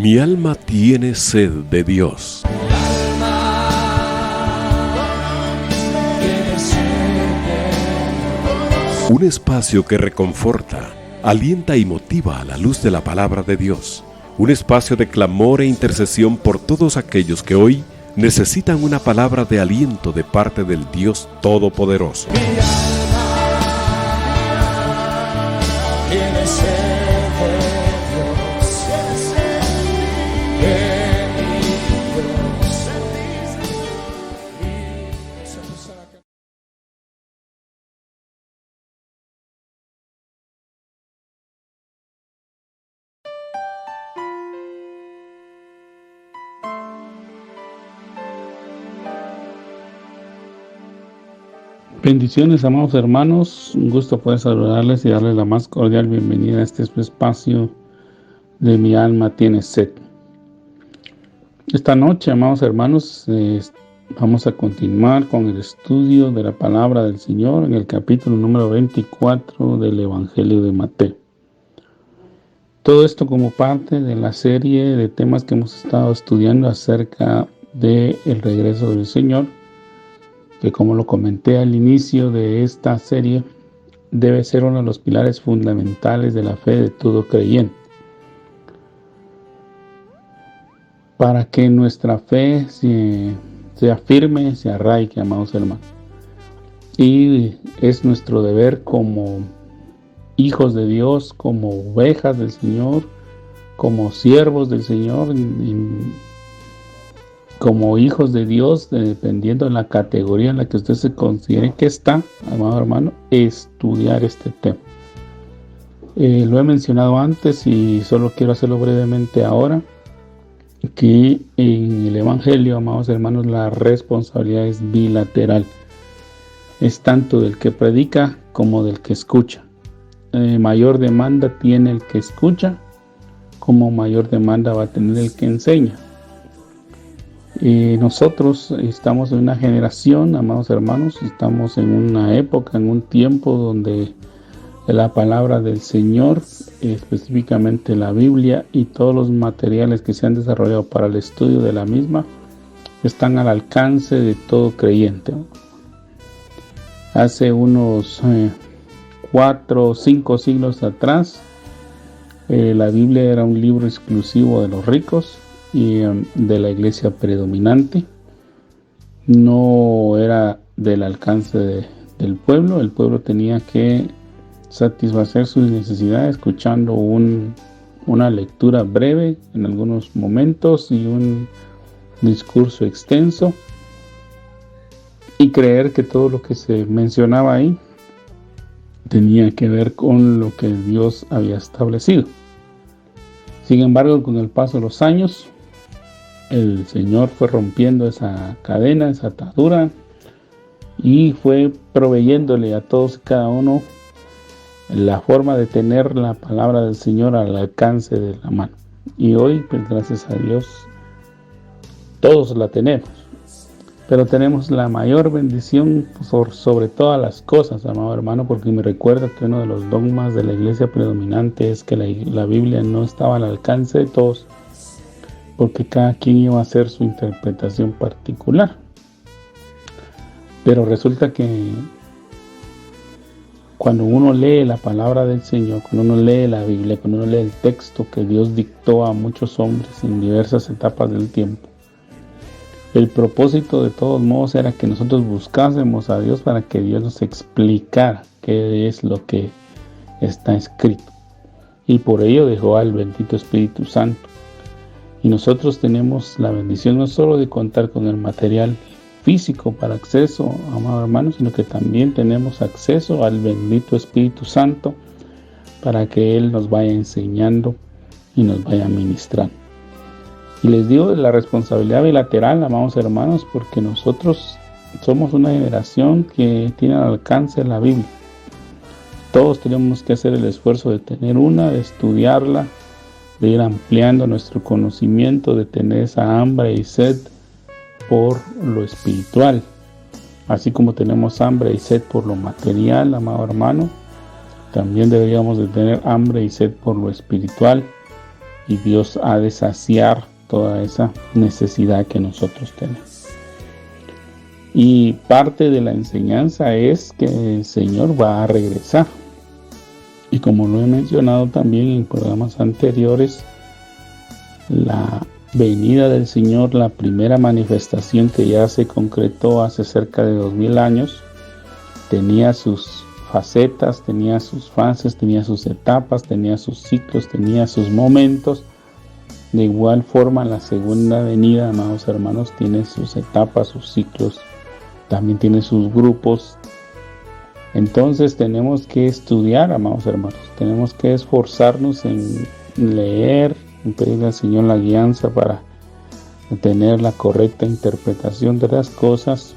Mi alma tiene sed de Dios. Un espacio que reconforta, alienta y motiva a la luz de la palabra de Dios. Un espacio de clamor e intercesión por todos aquellos que hoy necesitan una palabra de aliento de parte del Dios Todopoderoso. Bendiciones, amados hermanos, un gusto poder saludarles y darles la más cordial bienvenida a este espacio de Mi alma tiene sed. Esta noche, amados hermanos, vamos a continuar con el estudio de la palabra del Señor en el capítulo número 24 del Evangelio de Mateo. Todo esto como parte de la serie de temas que hemos estado estudiando acerca del regreso del Señor, que, como lo comenté al inicio de esta serie, debe ser uno de los pilares fundamentales de la fe de todo creyente. Para que nuestra fe sea firme, se arraigue, amados hermanos. Y es nuestro deber como hijos de Dios, como ovejas del Señor, como siervos del Señor, como hijos de Dios, dependiendo de la categoría en la que usted se considere que está, amado hermano, estudiar este tema. Lo he mencionado antes y solo quiero hacerlo brevemente ahora, que en el Evangelio, amados hermanos, la responsabilidad es bilateral. Es tanto del que predica como del que escucha. Mayor demanda tiene el que escucha, como mayor demanda va a tener el que enseña. Nosotros estamos en una generación, amados hermanos, estamos en una época, en un tiempo donde la palabra del Señor, específicamente la Biblia y todos los materiales que se han desarrollado para el estudio de la misma, están al alcance de todo creyente. Hace unos 4 o 5 siglos atrás, la Biblia era un libro exclusivo de los ricos y de la iglesia predominante. No era del alcance del pueblo. El pueblo tenía que satisfacer sus necesidades escuchando una lectura breve en algunos momentos y un discurso extenso, y creer que todo lo que se mencionaba ahí tenía que ver con lo que Dios había establecido. Sin embargo, con el paso de los años, el Señor fue rompiendo esa cadena, esa atadura, y fue proveyéndole a todos y cada uno la forma de tener la palabra del Señor al alcance de la mano. Y hoy, pues gracias a Dios, todos la tenemos. Pero tenemos la mayor bendición sobre todas las cosas, amado hermano, porque me recuerda que uno de los dogmas de la iglesia predominante es que la Biblia no estaba al alcance de todos, porque cada quien iba a hacer su interpretación particular. Pero resulta que cuando uno lee la palabra del Señor, cuando uno lee la Biblia, cuando uno lee el texto que Dios dictó a muchos hombres en diversas etapas del tiempo, el propósito de todos modos era que nosotros buscásemos a Dios para que Dios nos explicara qué es lo que está escrito. Y por ello dejó al bendito Espíritu Santo. Y nosotros tenemos la bendición no solo de contar con el material físico para acceso, amado hermano, sino que también tenemos acceso al bendito Espíritu Santo para que Él nos vaya enseñando y nos vaya ministrando. Y les digo de la responsabilidad bilateral, amados hermanos, porque nosotros somos una generación que tiene al alcance la Biblia. Todos tenemos que hacer el esfuerzo de tener una, de estudiarla, de ir ampliando nuestro conocimiento, de tener esa hambre y sed por lo espiritual. Así como tenemos hambre y sed por lo material, amado hermano, también deberíamos de tener hambre y sed por lo espiritual y Dios ha de saciar toda esa necesidad que nosotros tenemos. Y parte de la enseñanza es que el Señor va a regresar. Y como lo he mencionado también en programas anteriores, la venida del Señor, la primera manifestación que ya se concretó hace cerca de 2000 años, tenía sus facetas, tenía sus fases, tenía sus etapas, tenía sus ciclos, tenía sus momentos. De igual forma, la segunda venida, amados hermanos, tiene sus etapas, sus ciclos, también tiene sus grupos. Entonces tenemos que estudiar, amados hermanos, tenemos que esforzarnos en leer, en pedirle al Señor la guianza para tener la correcta interpretación de las cosas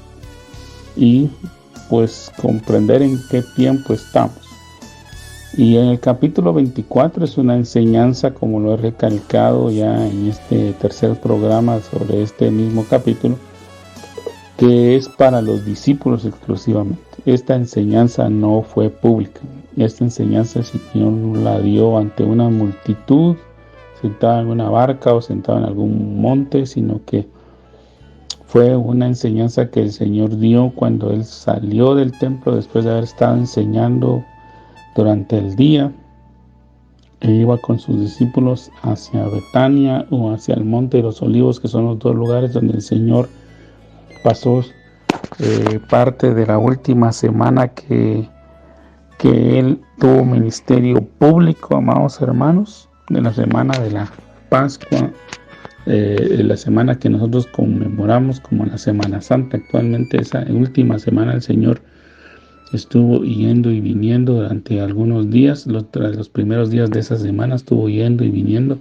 y pues comprender en qué tiempo estamos. Y en el capítulo 24 es una enseñanza, como lo he recalcado ya en este tercer programa sobre este mismo capítulo, que es para los discípulos exclusivamente. Esta enseñanza no fue pública. Esta enseñanza el Señor la dio ante una multitud, sentado en una barca o sentado en algún monte, sino que fue una enseñanza que el Señor dio cuando Él salió del templo después de haber estado enseñando durante el día. Él iba con sus discípulos hacia Betania o hacia el Monte de los Olivos, que son los dos lugares donde el Señor pasó parte de la última semana que Él tuvo ministerio público, amados hermanos, de la semana de la Pascua, la semana que nosotros conmemoramos como la Semana Santa. Actualmente esa última semana el Señor estuvo yendo y viniendo durante algunos días. Los primeros días de esa semana estuvo yendo y viniendo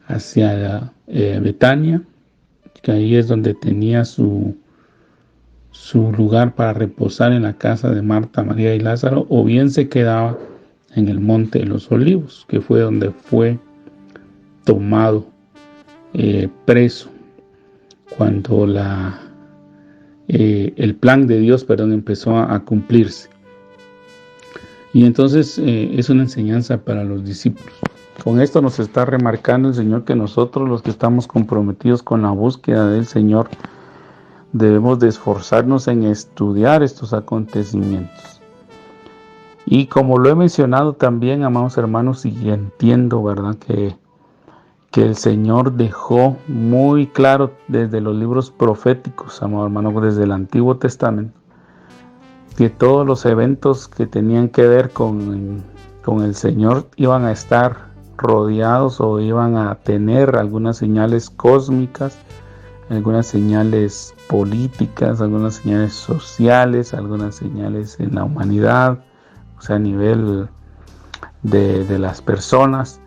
hacia Betania, que ahí es donde tenía su lugar para reposar en la casa de Marta, María y Lázaro, o bien se quedaba en el Monte de los Olivos, que fue donde fue tomado preso cuando el plan de Dios, empezó a cumplirse. Y entonces es una enseñanza para los discípulos. Con esto nos está remarcando el Señor que nosotros, los que estamos comprometidos con la búsqueda del Señor, debemos de esforzarnos en estudiar estos acontecimientos. Y como lo he mencionado también, amados hermanos, y entiendo, ¿verdad?, que el Señor dejó muy claro desde los libros proféticos, amados hermanos, desde el Antiguo Testamento, que todos los eventos que tenían que ver con el Señor iban a estar rodeados o iban a tener algunas señales cósmicas, algunas señales políticas, algunas señales sociales, algunas señales en la humanidad, o sea, a nivel de las personas,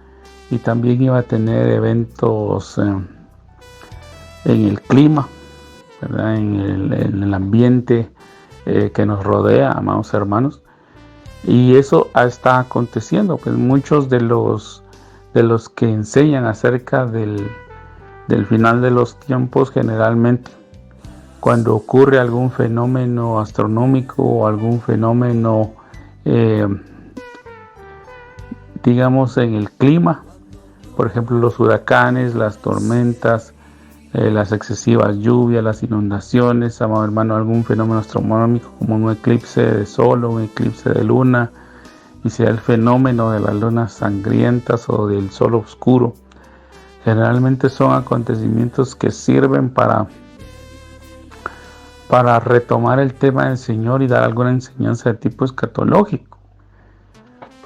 y también iba a tener eventos en el clima, ¿verdad?, en el ambiente que nos rodea, amados hermanos. Y eso está aconteciendo, pues muchos de los que enseñan acerca del final de los tiempos, generalmente cuando ocurre algún fenómeno astronómico o algún fenómeno digamos en el clima, por ejemplo los huracanes, las tormentas, las excesivas lluvias, las inundaciones, amado hermano, algún fenómeno astronómico como un eclipse de sol o un eclipse de luna, y sea el fenómeno de las lunas sangrientas o del sol oscuro, generalmente son acontecimientos que sirven para retomar el tema del Señor y dar alguna enseñanza de tipo escatológico.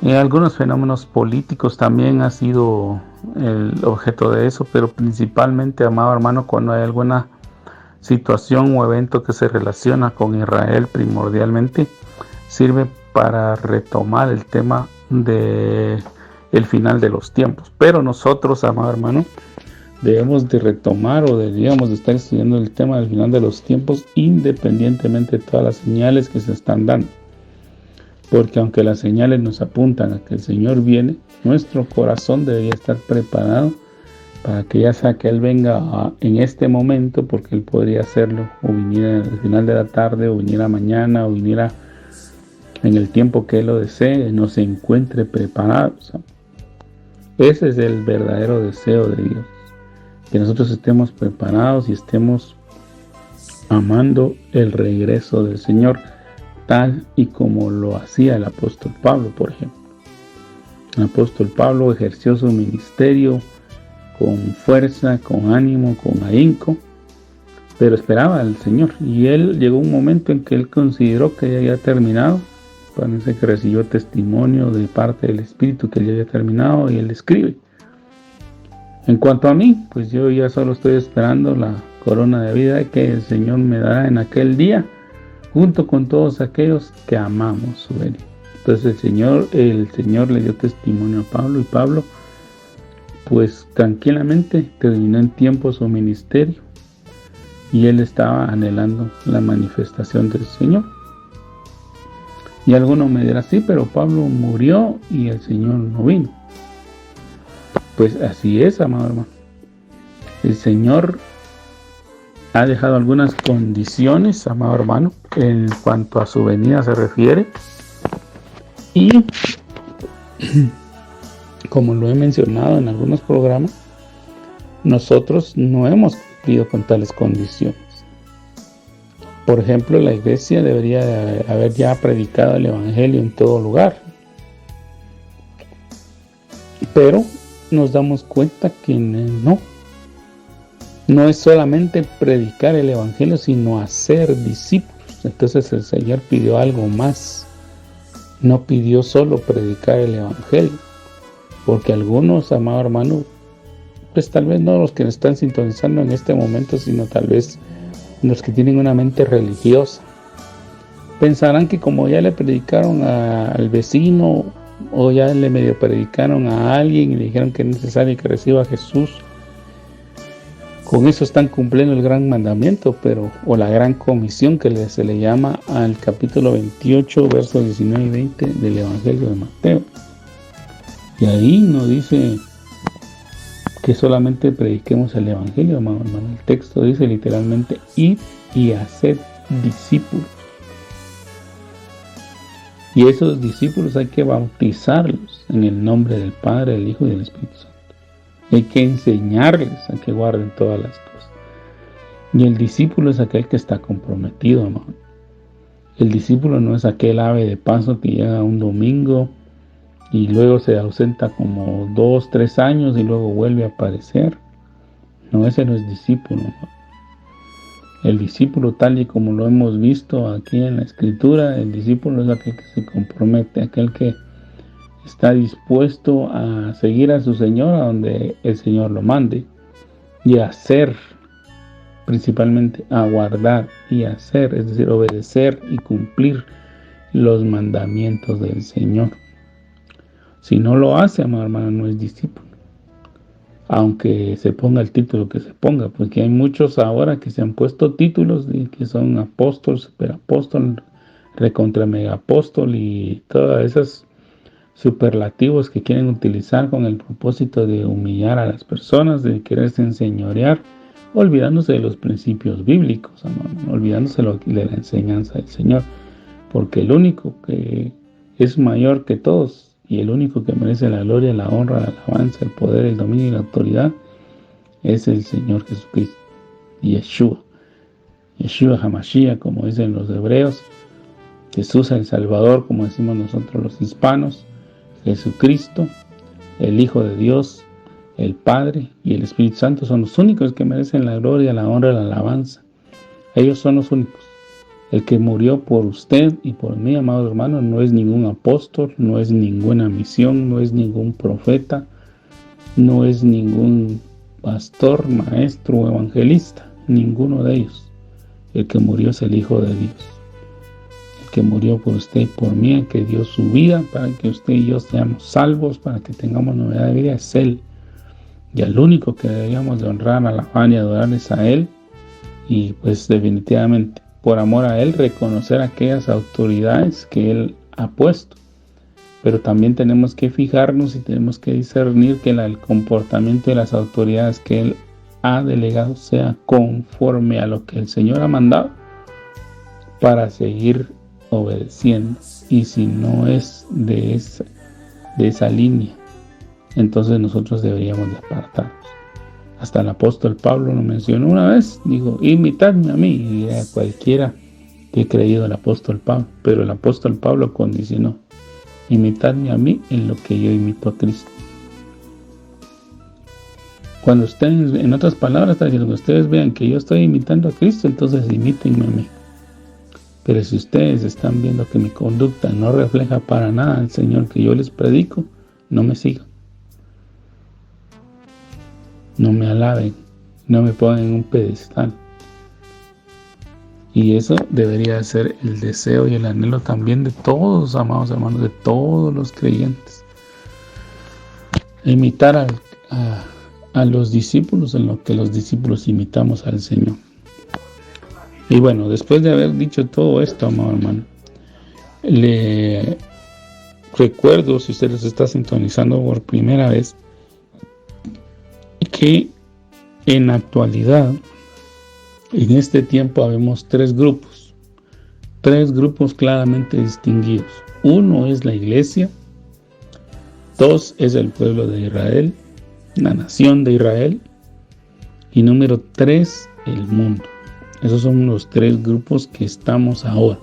Y algunos fenómenos políticos también ha sido el objeto de eso, pero principalmente, amado hermano, cuando hay alguna situación o evento que se relaciona con Israel primordialmente, sirve para retomar el tema de el final de los tiempos. Pero nosotros, amado hermano, debemos de retomar o deberíamos de estar estudiando el tema del final de los tiempos independientemente de todas las señales que se están dando. Porque aunque las señales nos apuntan a que el Señor viene, nuestro corazón debería estar preparado para que ya sea que Él venga en este momento, porque Él podría hacerlo, o viniera al final de la tarde, o viniera mañana, o viniera en el tiempo que Él lo desee, nos encuentre preparados. Ese es el verdadero deseo de Dios, que nosotros estemos preparados y estemos amando el regreso del Señor, tal y como lo hacía el apóstol Pablo, por ejemplo. El apóstol Pablo ejerció su ministerio con fuerza, con ánimo, con ahínco, pero esperaba al Señor. Y él llegó un momento en que él consideró que ya había terminado. Parece que recibió testimonio de parte del Espíritu que ya había terminado, y él escribe: en cuanto a mí, pues yo ya solo estoy esperando la corona de vida que el Señor me dará en aquel día, junto con todos aquellos que amamos su venida. Entonces el Señor le dio testimonio a Pablo, y Pablo pues tranquilamente terminó en tiempo su ministerio, y él estaba anhelando la manifestación del Señor. Y alguno me dirá: sí, pero Pablo murió y el Señor no vino. Pues así es, amado hermano. El Señor ha dejado algunas condiciones, amado hermano, en cuanto a su venida se refiere. Y como lo he mencionado en algunos programas, nosotros no hemos cumplido con tales condiciones. Por ejemplo, la iglesia debería de haber ya predicado el evangelio en todo lugar. Pero nos damos cuenta que no es solamente predicar el evangelio, sino hacer discípulos. Entonces el Señor pidió algo más. No pidió solo predicar el evangelio, porque algunos, amado hermano, pues tal vez no los que nos están sintonizando en este momento, sino tal vez los que tienen una mente religiosa, pensarán que como ya le predicaron al vecino, o ya le medio predicaron a alguien y le dijeron que es necesario que reciba a Jesús, con eso están cumpliendo el gran mandamiento, o la gran comisión que se le llama al capítulo 28, versos 19 y 20 del Evangelio de Mateo. Y ahí no dice que solamente prediquemos el Evangelio, amado hermano. El texto dice literalmente: id y haced discípulos. Y esos discípulos hay que bautizarlos en el nombre del Padre, del Hijo y del Espíritu Santo. Hay que enseñarles a que guarden todas las cosas. Y el discípulo es aquel que está comprometido, amado. El discípulo no es aquel ave de paso que llega un domingo y luego se ausenta como 2-3 años y luego vuelve a aparecer. No, ese no es discípulo, amado. El discípulo, tal y como lo hemos visto aquí en la Escritura, el discípulo es aquel que se compromete, aquel que está dispuesto a seguir a su Señor a donde el Señor lo mande, y a hacer, principalmente a guardar y hacer, es decir, obedecer y cumplir los mandamientos del Señor. Si no lo hace, amado hermano, no es discípulo. Aunque se ponga el título que se ponga, porque hay muchos ahora que se han puesto títulos de que son apóstol, superapóstol, recontra megapóstol y todas esas superlativos que quieren utilizar con el propósito de humillar a las personas, de quererse enseñorear, olvidándose de los principios bíblicos, amado, olvidándose de la enseñanza del Señor, porque el único que es mayor que todos y el único que merece la gloria, la honra, la alabanza, el poder, el dominio y la autoridad es el Señor Jesucristo, Yeshua HaMashiach, como dicen los hebreos, Jesús el Salvador, como decimos nosotros los hispanos, Jesucristo, el Hijo de Dios, el Padre y el Espíritu Santo son los únicos que merecen la gloria, la honra, la alabanza. Ellos son los únicos. El que murió por usted y por mí, amado hermano, no es ningún apóstol, no es ninguna misión, no es ningún profeta, no es ningún pastor, maestro o evangelista, ninguno de ellos. El que murió es el Hijo de Dios. El que murió por usted y por mí, el que dio su vida para que usted y yo seamos salvos, para que tengamos novedad de vida, es Él. Y al único que deberíamos de honrar, alabar y adorar es a Él. Y pues definitivamente, por amor a Él, reconocer aquellas autoridades que Él ha puesto. Pero también tenemos que fijarnos y tenemos que discernir que el comportamiento de las autoridades que Él ha delegado sea conforme a lo que el Señor ha mandado, para seguir obedeciendo. Y si no es de esa línea, entonces nosotros deberíamos de apartarnos. Hasta el apóstol Pablo lo mencionó una vez, dijo, imitadme a mí, y a cualquiera que he creído el apóstol Pablo, pero el apóstol Pablo condicionó, imitadme a mí en lo que yo imito a Cristo. Cuando ustedes, en otras palabras, está diciendo que ustedes vean que yo estoy imitando a Cristo, entonces imítenme a mí. Pero si ustedes están viendo que mi conducta no refleja para nada al Señor que yo les predico, no me sigan. No me alaben, no me pongan en un pedestal. Y eso debería ser el deseo y el anhelo también de todos, amados hermanos, de todos los creyentes. Imitar a los discípulos en lo que los discípulos imitamos al Señor. Y bueno, después de haber dicho todo esto, amado hermano, le recuerdo, si usted los está sintonizando por primera vez, que en la actualidad, en este tiempo, habemos tres grupos claramente distinguidos. Uno es la iglesia, dos es el pueblo de Israel, la nación de Israel, y número tres, el mundo. Esos son los tres grupos que estamos ahora.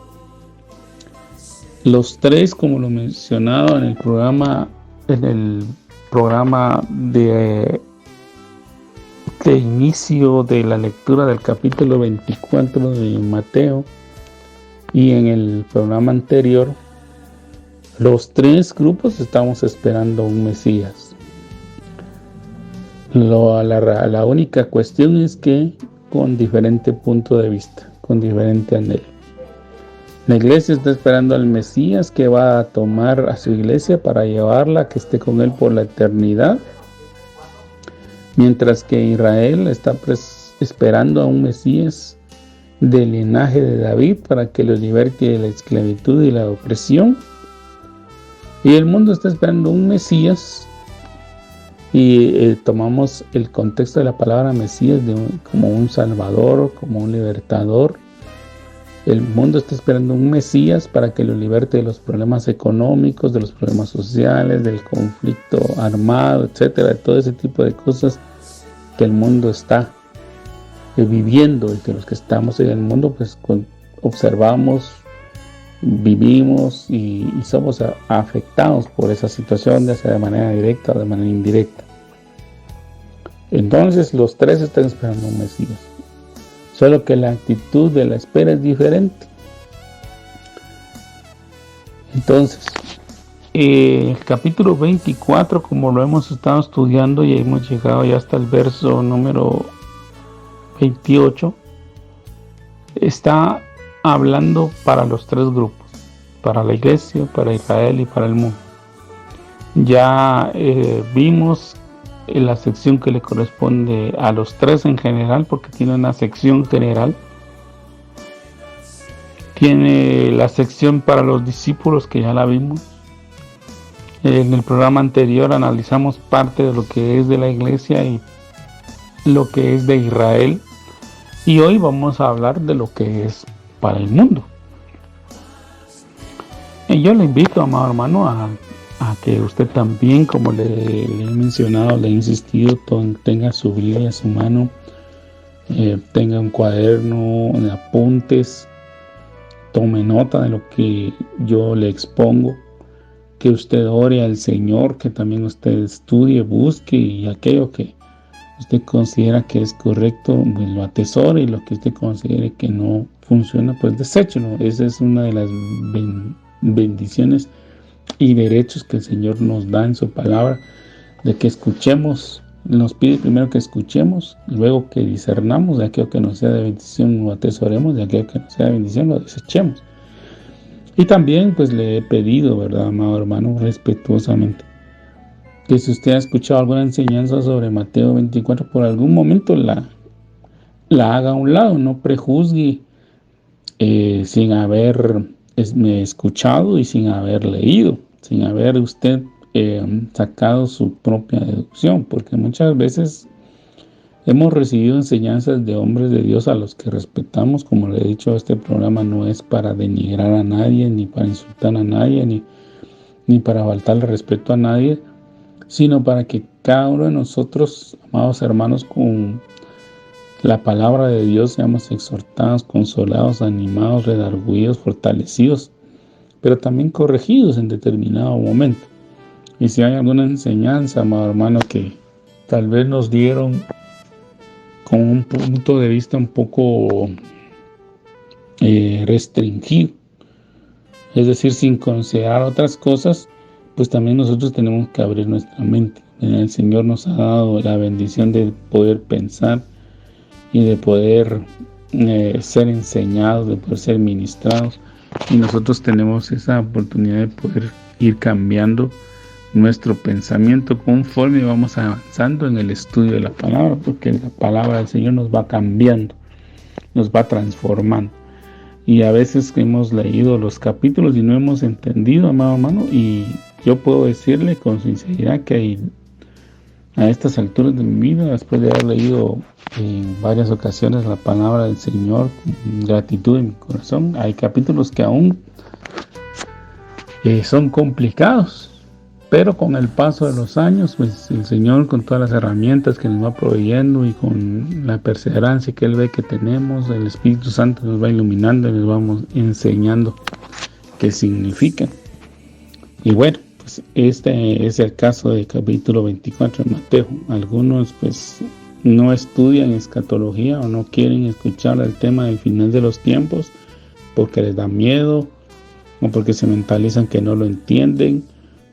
Los tres, como lo mencionado en el programa de inicio de la lectura del capítulo 24 de Mateo, y en el programa anterior, los tres grupos estamos esperando un Mesías. La única cuestión es que con diferente punto de vista, con diferente anhelo. La iglesia está esperando al Mesías que va a tomar a su iglesia para llevarla, que esté con él por la eternidad. Mientras que Israel está esperando a un Mesías del linaje de David para que los liberte de la esclavitud y la opresión. Y el mundo está esperando un Mesías. Y tomamos el contexto de la palabra Mesías como un salvador, como un libertador. El mundo está esperando un Mesías para que lo liberte de los problemas económicos, de los problemas sociales, del conflicto armado, etcétera, de todo ese tipo de cosas que el mundo está viviendo, y que los que estamos en el mundo pues observamos, vivimos y somos afectados por esa situación, ya sea de manera directa o de manera indirecta. Entonces los tres están esperando un Mesías, solo que la actitud de la espera es diferente. Entonces, el capítulo 24, como lo hemos estado estudiando y hemos llegado ya hasta el verso número 28, está hablando para los tres grupos, para la iglesia, para Israel y para el mundo. Ya vimos en la sección que le corresponde a los tres en general, porque tiene una sección general. Tiene la sección para los discípulos, que ya la vimos. En el programa anterior analizamos parte de lo que es de la iglesia y lo que es de Israel. Y hoy vamos a hablar de lo que es para el mundo. Y yo le invito, amado hermano, a que usted también, como le he mencionado, le he insistido, tenga su Biblia a su mano, tenga un cuaderno, apuntes, tome nota de lo que yo le expongo, que usted ore al Señor, que también usted estudie, busque, y aquello que usted considera que es correcto, pues lo atesore, y lo que usted considere que no funciona, pues deséchelo. Esa es una de las bendiciones y derechos que el Señor nos da en su palabra, de que escuchemos. Nos pide primero que escuchemos, luego que discernamos de aquello que nos sea de bendición, lo atesoremos, de aquello que nos sea de bendición, lo desechemos. Y también pues le he pedido, ¿verdad, amado hermano, respetuosamente, que si usted ha escuchado alguna enseñanza sobre Mateo 24, por algún momento la haga a un lado, no prejuzgue sin haber escuchado y sin haber leído, sin haber usted sacado su propia deducción, porque muchas veces hemos recibido enseñanzas de hombres de Dios a los que respetamos. Como le he dicho, este programa no es para denigrar a nadie, ni para insultar a nadie, ni para faltarle respeto a nadie, sino para que cada uno de nosotros, amados hermanos, con la palabra de Dios seamos exhortados, consolados, animados, redarguidos, fortalecidos, pero también corregidos en determinado momento. Y si hay alguna enseñanza, amado hermano, que tal vez nos dieron con un punto de vista un poco restringido, es decir, sin considerar otras cosas, pues también nosotros tenemos que abrir nuestra mente. El Señor nos ha dado la bendición de poder pensar y de poder ser enseñados, de poder ser ministrados, y nosotros tenemos esa oportunidad de poder ir cambiando nuestro pensamiento conforme vamos avanzando en el estudio de la palabra, porque la palabra del Señor nos va cambiando, nos va transformando. Y a veces hemos leído los capítulos y no hemos entendido, amado hermano, y yo puedo decirle con sinceridad que a estas alturas de mi vida, después de haber leído en varias ocasiones la palabra del Señor, con gratitud en mi corazón, hay capítulos que aún son complicados, pero con el paso de los años, pues el Señor, con todas las herramientas que nos va proveyendo y con la perseverancia que Él ve que tenemos, el Espíritu Santo nos va iluminando y nos vamos enseñando qué significan. Y bueno, pues este es el caso del capítulo 24 de Mateo. Algunos pues no estudian escatología o no quieren escuchar el tema del final de los tiempos porque les da miedo, o porque se mentalizan que no lo entienden,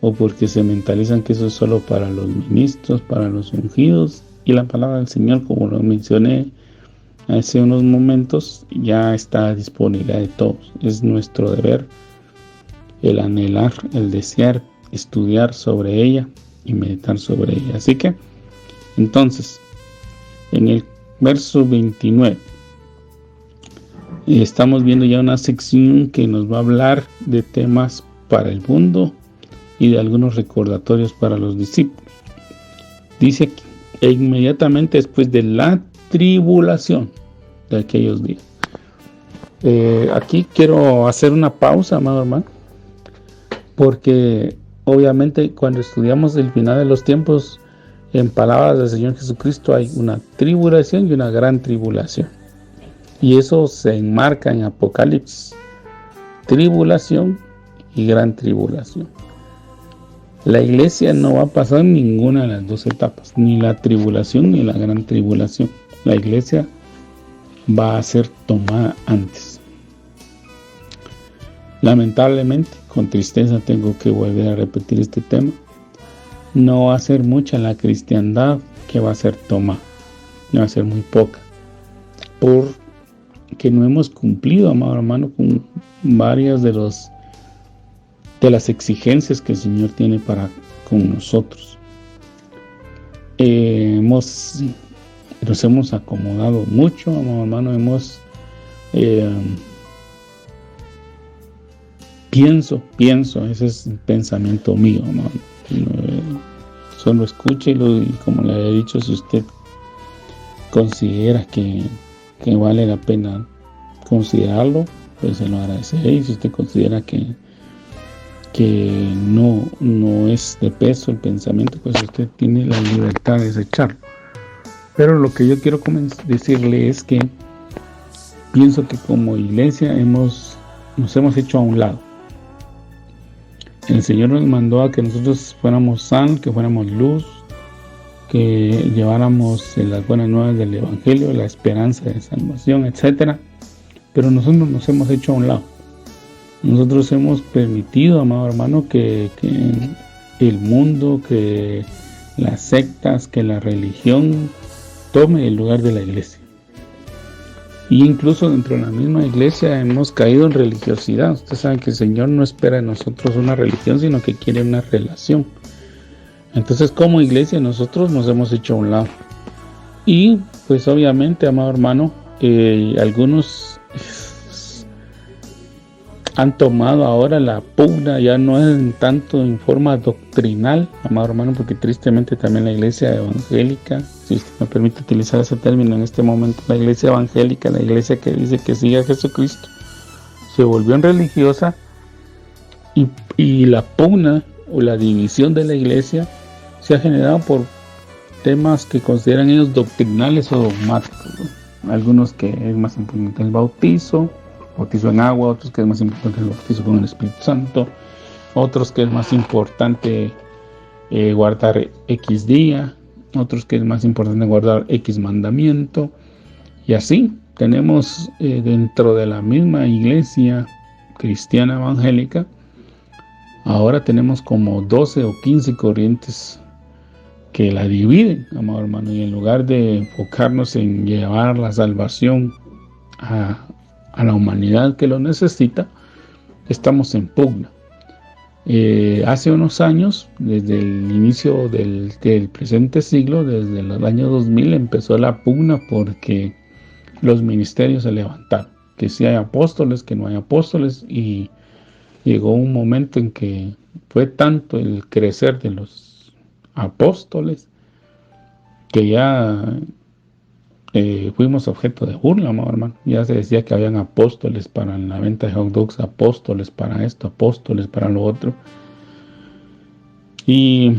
o porque se mentalizan que eso es solo para los ministros, para los ungidos. Y la palabra del Señor, como lo mencioné hace unos momentos, ya está a disponibilidad de todos. Es nuestro deber el anhelar, el desear, estudiar sobre ella y meditar sobre ella. Así que, entonces, en el verso 29, estamos viendo ya una sección que nos va a hablar de temas para el mundo y de algunos recordatorios para los discípulos. Dice aquí: e inmediatamente después de la tribulación de aquellos días. Aquí quiero hacer una pausa, amado hermano, porque obviamente cuando estudiamos el final de los tiempos, en palabras del Señor Jesucristo, hay una tribulación y una gran tribulación, y eso se enmarca en Apocalipsis: tribulación y gran tribulación. La iglesia no va a pasar ninguna de las dos etapas, ni la tribulación ni la gran tribulación. La iglesia va a ser tomada antes. Lamentablemente, con tristeza tengo que volver a repetir este tema, no va a ser mucha la cristiandad que va a ser tomada, va a ser muy poca, porque no hemos cumplido, amado hermano, con varias de las exigencias que el Señor tiene para con nosotros. Nos hemos acomodado mucho, amado hermano. Pienso, ese es el pensamiento mío, amado. Solo escúchelo, y como le he dicho, si usted considera que vale la pena considerarlo, pues se lo agradeceré. Y si usted considera que no es de peso el pensamiento, pues usted tiene la libertad de desecharlo. Pero lo que yo quiero decirle es que pienso que como iglesia nos hemos hecho a un lado. El Señor nos mandó a que nosotros fuéramos sal, que fuéramos luz, que lleváramos las buenas nuevas del Evangelio, la esperanza de salvación, etc. Pero nosotros nos hemos hecho a un lado. Nosotros hemos permitido, amado hermano, que el mundo, que las sectas, que la religión tome el lugar de la iglesia. Y incluso dentro de la misma iglesia hemos caído en religiosidad. Usted sabe que el Señor no espera de nosotros una religión, sino que quiere una relación. Entonces, como iglesia, nosotros nos hemos hecho a un lado. Y pues obviamente, amado hermano, algunos han tomado ahora la pugna, ya no es tanto en forma doctrinal, amado hermano, porque tristemente también la iglesia evangélica, si usted me permite utilizar ese término en este momento, la iglesia evangélica, la iglesia que dice que sigue a Jesucristo, se volvió en religiosa, y la pugna o la división de la iglesia se ha generado por temas que consideran ellos doctrinales o dogmáticos, ¿no? Algunos que es más importante el bautizo en agua, otros que es más importante el bautizo con el Espíritu Santo, otros que es más importante guardar X día, otros que es más importante guardar X mandamiento, y así tenemos dentro de la misma iglesia cristiana evangélica, ahora tenemos como 12 o 15 corrientes que la dividen, amado hermano, y en lugar de enfocarnos en llevar la salvación a la humanidad que lo necesita, estamos en pugna. Hace unos años, desde el inicio del presente siglo, desde el año 2000, empezó la pugna porque los ministerios se levantaron, que si hay apóstoles, que no hay apóstoles, y llegó un momento en que fue tanto el crecer de los apóstoles que ya fuimos objeto de burla, amado hermano. Ya se decía que habían apóstoles para la venta de hot dogs, apóstoles para esto, apóstoles para lo otro. Y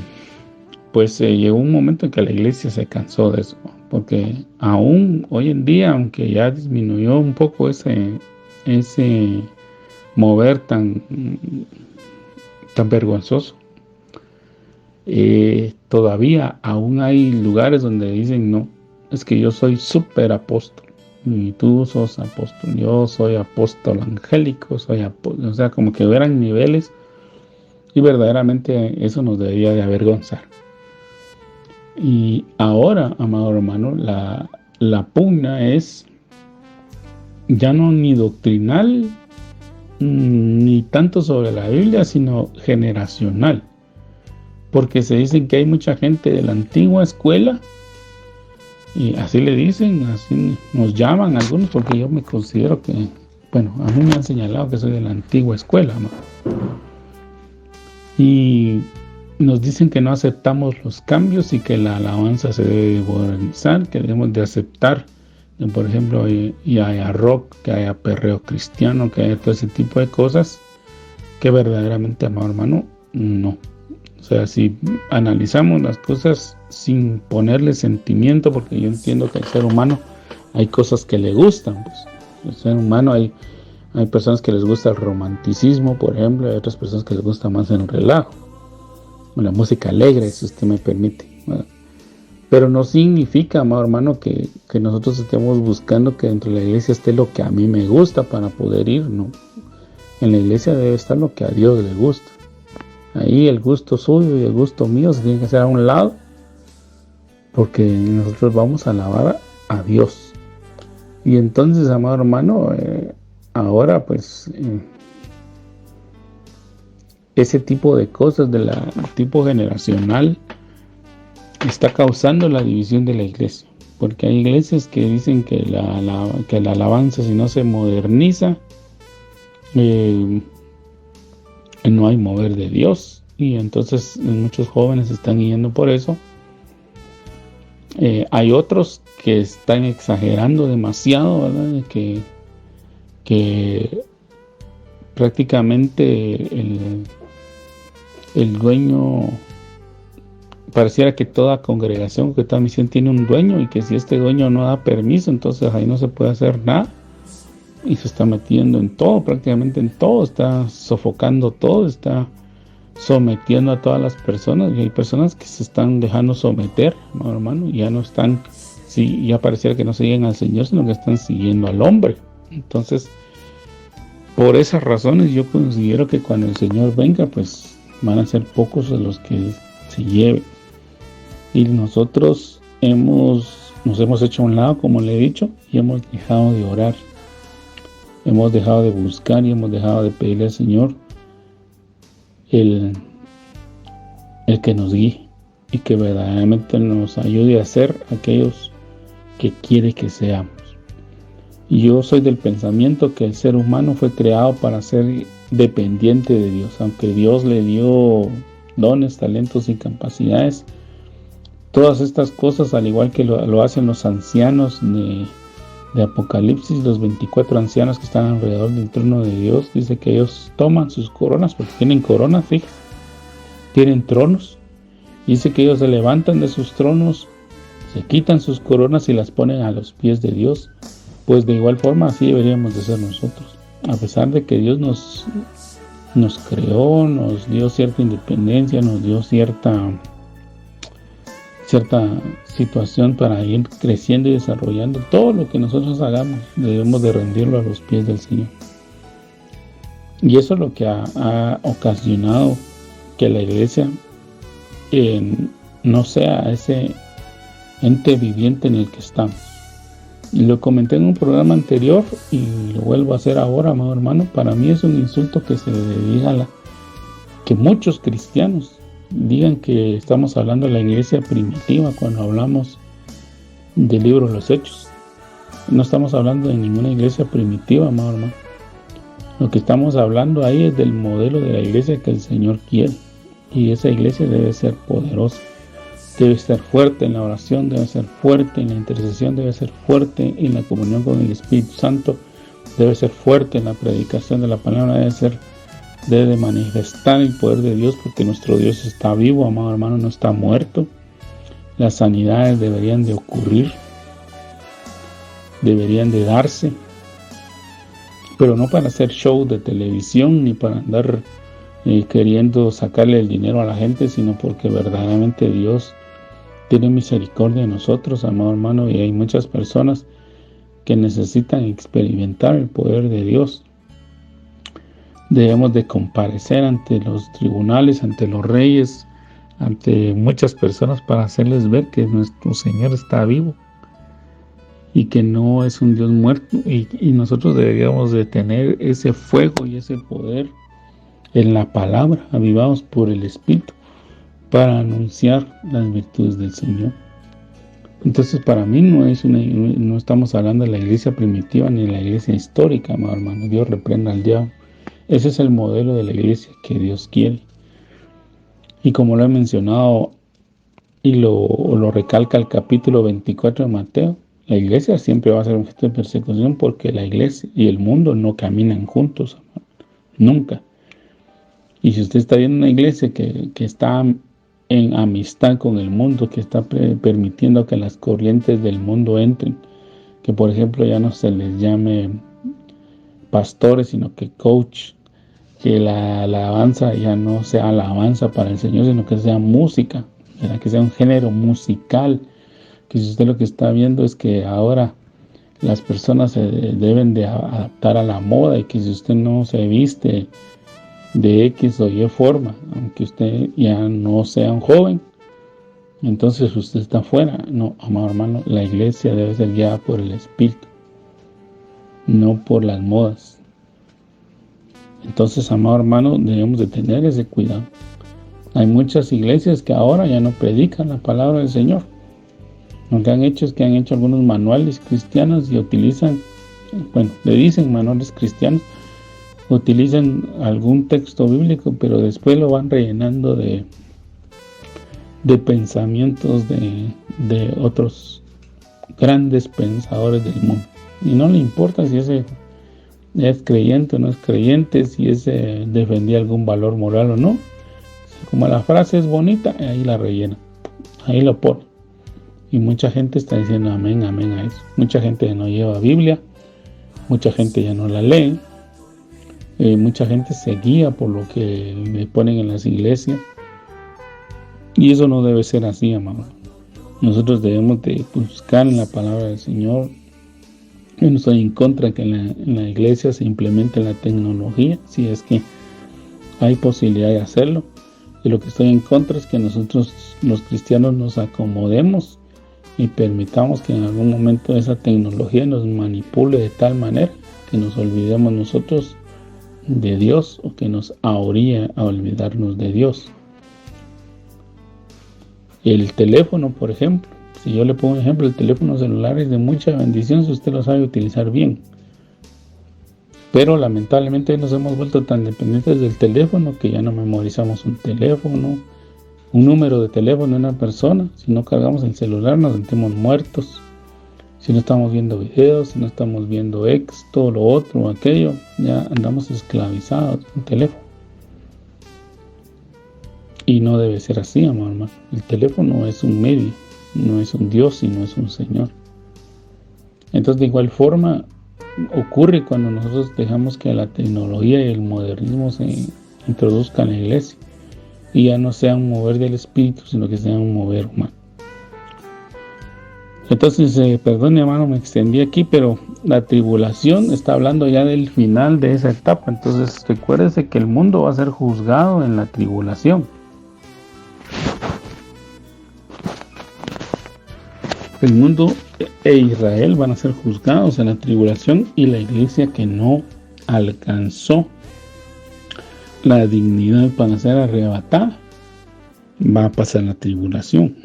pues llegó un momento en que la iglesia se cansó de eso, porque aún hoy en día, aunque ya disminuyó un poco ese mover tan vergonzoso, todavía aún hay lugares donde dicen: no, es que yo soy súper apóstol y tú sos apóstol, yo soy apóstol angélico, o sea, como que hubieran niveles, y verdaderamente eso nos debería de avergonzar. Y ahora, amado hermano, la pugna es ya no ni doctrinal ni tanto sobre la Biblia, sino generacional, porque se dicen que hay mucha gente de la antigua escuela, y así le dicen, así nos llaman algunos, porque yo me considero que, bueno, a mí me han señalado que soy de la antigua escuela, amado. Y nos dicen que no aceptamos los cambios y que la alabanza se debe modernizar, que debemos de aceptar, por ejemplo, y haya rock, que haya perreo cristiano, que haya todo ese tipo de cosas, que verdaderamente, amado hermano, no. O sea, si analizamos las cosas sin ponerle sentimiento, porque yo entiendo que al ser humano hay cosas que le gustan, pues. El ser humano hay personas que les gusta el romanticismo, por ejemplo, hay otras personas que les gusta más el relajo, la música alegre, si usted me permite, ¿verdad? Pero no significa, amado hermano, que nosotros estemos buscando que dentro de la iglesia esté lo que a mí me gusta para poder ir, no. En la iglesia debe estar lo que a Dios le gusta. Ahí el gusto suyo y el gusto mío se tienen que hacer a un lado, porque nosotros vamos a alabar a Dios. Y entonces, amado hermano, ahora pues ese tipo de cosas del tipo generacional está causando la división de la iglesia, porque hay iglesias que dicen que la alabanza, si no se moderniza, no hay mover de Dios, y entonces muchos jóvenes están yendo por eso. Hay otros que están exagerando demasiado, ¿verdad? Que prácticamente el dueño, pareciera que toda congregación, que toda misión tiene un dueño, y que si este dueño no da permiso, entonces ahí no se puede hacer nada, y se está metiendo en todo, prácticamente en todo, está sofocando todo, está sometiendo a todas las personas, y hay personas que se están dejando someter, ¿no, hermano? Ya no están, sí, ya pareciera que no siguen al Señor, sino que están siguiendo al hombre. Entonces, por esas razones yo considero que cuando el Señor venga, pues van a ser pocos los que se lleven, y nosotros nos hemos hecho a un lado, como le he dicho, y hemos dejado de orar, hemos dejado de buscar, y hemos dejado de pedirle al Señor el que nos guíe, y que verdaderamente nos ayude a ser aquellos que quiere que seamos. Y yo soy del pensamiento que el ser humano fue creado para ser dependiente de Dios, aunque Dios le dio dones, talentos y capacidades. Todas estas cosas, al igual que lo hacen los ancianos de Apocalipsis, los 24 ancianos que están alrededor del trono de Dios, dice que ellos toman sus coronas, porque tienen coronas, fíjense, tienen tronos, Dice que ellos se levantan de sus tronos, se quitan sus coronas y las ponen a los pies de Dios. Pues de igual forma así deberíamos de ser nosotros. A pesar de que Dios nos creó, nos dio cierta independencia, nos dio cierta situación para ir creciendo y desarrollando. Todo lo que nosotros hagamos debemos de rendirlo a los pies del Señor. Y eso es lo que ha ocasionado que la iglesia no sea ese ente viviente en el que estamos. Y lo comenté en un programa anterior y lo vuelvo a hacer ahora, amado hermano. Para mí es un insulto que se le diga que muchos cristianos digan que estamos hablando de la iglesia primitiva cuando hablamos del libro de los Hechos. No estamos hablando de ninguna iglesia primitiva, amado hermano. Lo que estamos hablando ahí es del modelo de la iglesia que el Señor quiere. Y esa iglesia debe ser poderosa, debe ser fuerte en la oración, debe ser fuerte en la intercesión, debe ser fuerte en la comunión con el Espíritu Santo, debe ser fuerte en la predicación de la palabra, debe de manifestar el poder de Dios, porque nuestro Dios está vivo, amado hermano, no está muerto. Las sanidades deberían de ocurrir, deberían de darse, pero no para hacer show de televisión ni para andar queriendo sacarle el dinero a la gente, sino porque verdaderamente Dios tiene misericordia de nosotros, amado hermano, y hay muchas personas que necesitan experimentar el poder de Dios. Debemos de comparecer ante los tribunales, ante los reyes, ante muchas personas para hacerles ver que nuestro Señor está vivo y que no es un Dios muerto, y nosotros deberíamos de tener ese fuego y ese poder en la palabra, avivados por el Espíritu, para anunciar las virtudes del Señor. Entonces, para mí no estamos hablando de la iglesia primitiva ni de la iglesia histórica, amado hermano. Dios reprenda al diablo. Ese es el modelo de la iglesia que Dios quiere. Y como lo he mencionado y lo recalca el capítulo 24 de Mateo, la iglesia siempre va a ser objeto de persecución, porque la iglesia y el mundo no caminan juntos, amado. Nunca. Y si usted está viendo una iglesia que está en amistad con el mundo, que está permitiendo que las corrientes del mundo entren, que por ejemplo ya no se les llame pastores, sino que coach, que la alabanza ya no sea alabanza para el Señor, sino que sea música, ¿verdad? Que sea un género musical, que si usted lo que está viendo es que ahora las personas se deben de adaptar a la moda, y que si usted no se viste de X o Y forma, aunque usted ya no sea un joven, entonces usted está fuera. No, amado hermano, la iglesia debe ser guiada por el Espíritu, no por las modas. Entonces, amado hermano, debemos de tener ese cuidado. Hay muchas iglesias que ahora ya no predican la palabra del Señor. Lo que han hecho es que han hecho algunos manuales cristianos y utilizan, le dicen manuales cristianos, utilizan algún texto bíblico, pero después lo van rellenando de pensamientos de otros grandes pensadores del mundo. Y no le importa si ese es creyente o no es creyente, si ese defendía algún valor moral o no. Como la frase es bonita, ahí la rellena, ahí lo pone. Y mucha gente está diciendo amén, amén a eso. Mucha gente no lleva Biblia, mucha gente ya no la lee. Mucha gente se guía por lo que le ponen en las iglesias, y eso no debe ser así, amado. Nosotros debemos de buscar en la palabra del Señor. Yo no estoy en contra que en la iglesia se implemente la tecnología, si es que hay posibilidad de hacerlo, y lo que estoy en contra es que nosotros los cristianos nos acomodemos y permitamos que en algún momento esa tecnología nos manipule de tal manera que nos olvidemos nosotros de Dios, o que nos orilla a olvidarnos de Dios. El teléfono, por ejemplo, si yo le pongo un ejemplo, el teléfono celular es de mucha bendición si usted lo sabe utilizar bien, pero lamentablemente nos hemos vuelto tan dependientes del teléfono que ya no memorizamos un teléfono, un número de teléfono de una persona. Si no cargamos el celular nos sentimos muertos. Si no estamos viendo videos, si no estamos viendo esto, lo otro, aquello, ya andamos esclavizados en teléfono. Y no debe ser así, amado hermano. El teléfono es un medio, no es un Dios y no es un Señor. Entonces, de igual forma, ocurre cuando nosotros dejamos que la tecnología y el modernismo se introduzcan en la iglesia y ya no sea un mover del espíritu, sino que sea un mover humano. Entonces, perdón, hermano, me extendí aquí, pero la tribulación está hablando ya del final de esa etapa. Entonces, recuérdese que el mundo va a ser juzgado en la tribulación. El mundo e Israel van a ser juzgados en la tribulación, y la iglesia que no alcanzó la dignidad para ser arrebatada va a pasar la tribulación.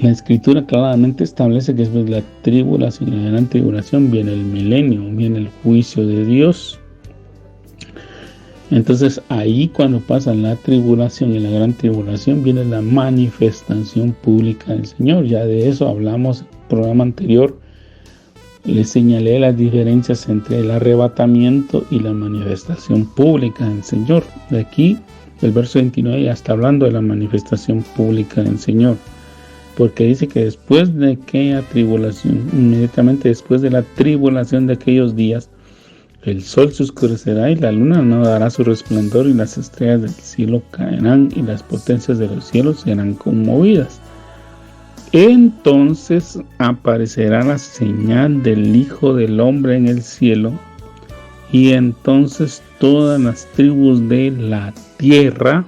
La escritura claramente establece que después de la tribulación y la gran tribulación viene el milenio, viene el juicio de Dios. Entonces ahí, cuando pasa la tribulación y la gran tribulación, viene la manifestación pública del Señor. Ya de eso hablamos en el programa anterior. Les señalé las diferencias entre el arrebatamiento y la manifestación pública del Señor. De aquí, el verso 29 ya está hablando de la manifestación pública del Señor. Porque dice que después de aquella tribulación, inmediatamente después de la tribulación de aquellos días, el sol se oscurecerá y la luna no dará su resplandor, y las estrellas del cielo caerán y las potencias de los cielos serán conmovidas. Entonces aparecerá la señal del Hijo del Hombre en el cielo, y entonces todas las tribus de la tierra,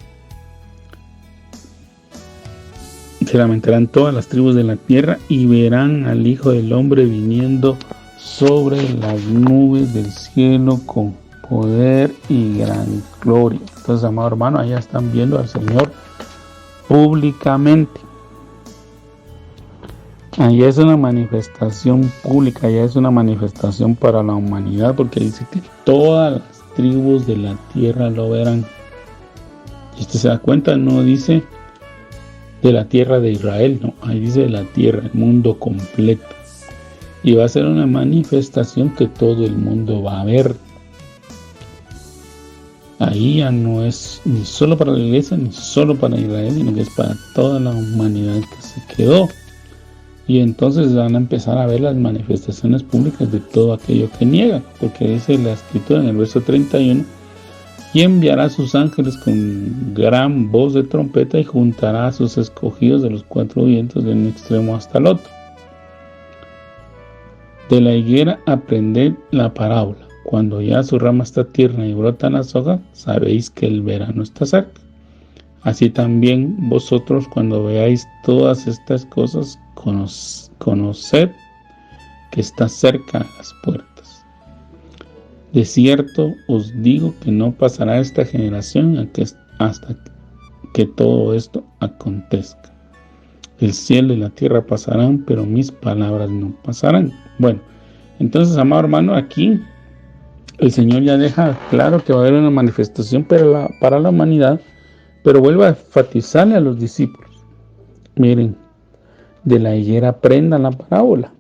se lamentarán todas las tribus de la tierra y verán al Hijo del Hombre viniendo sobre las nubes del cielo con poder y gran gloria. Entonces, amado hermano, allá están viendo al Señor públicamente. Allá es una manifestación pública, allá es una manifestación para la humanidad, porque dice que todas las tribus de la tierra lo verán. Y usted se da cuenta, no dice de la tierra de Israel, no, ahí dice de la tierra, el mundo completo. Y va a ser una manifestación que todo el mundo va a ver. Ahí ya no es ni solo para la iglesia, ni solo para Israel, sino que es para toda la humanidad que se quedó. Y entonces van a empezar a ver las manifestaciones públicas de todo aquello que niega, porque dice la escritura en el verso 31, y enviará a sus ángeles con gran voz de trompeta y juntará a sus escogidos de los cuatro vientos de un extremo hasta el otro. De la higuera aprended la parábola. Cuando ya su rama está tierna y brotan las hojas, sabéis que el verano está cerca. Así también vosotros, cuando veáis todas estas cosas, conoced que está cerca a las puertas. De cierto os digo que no pasará esta generación hasta que todo esto acontezca. El cielo y la tierra pasarán, pero mis palabras no pasarán. Bueno, entonces, amado hermano, aquí el Señor ya deja claro que va a haber una manifestación para la humanidad, pero vuelve a enfatizarle a los discípulos. Miren, de la higuera aprendan la parábola.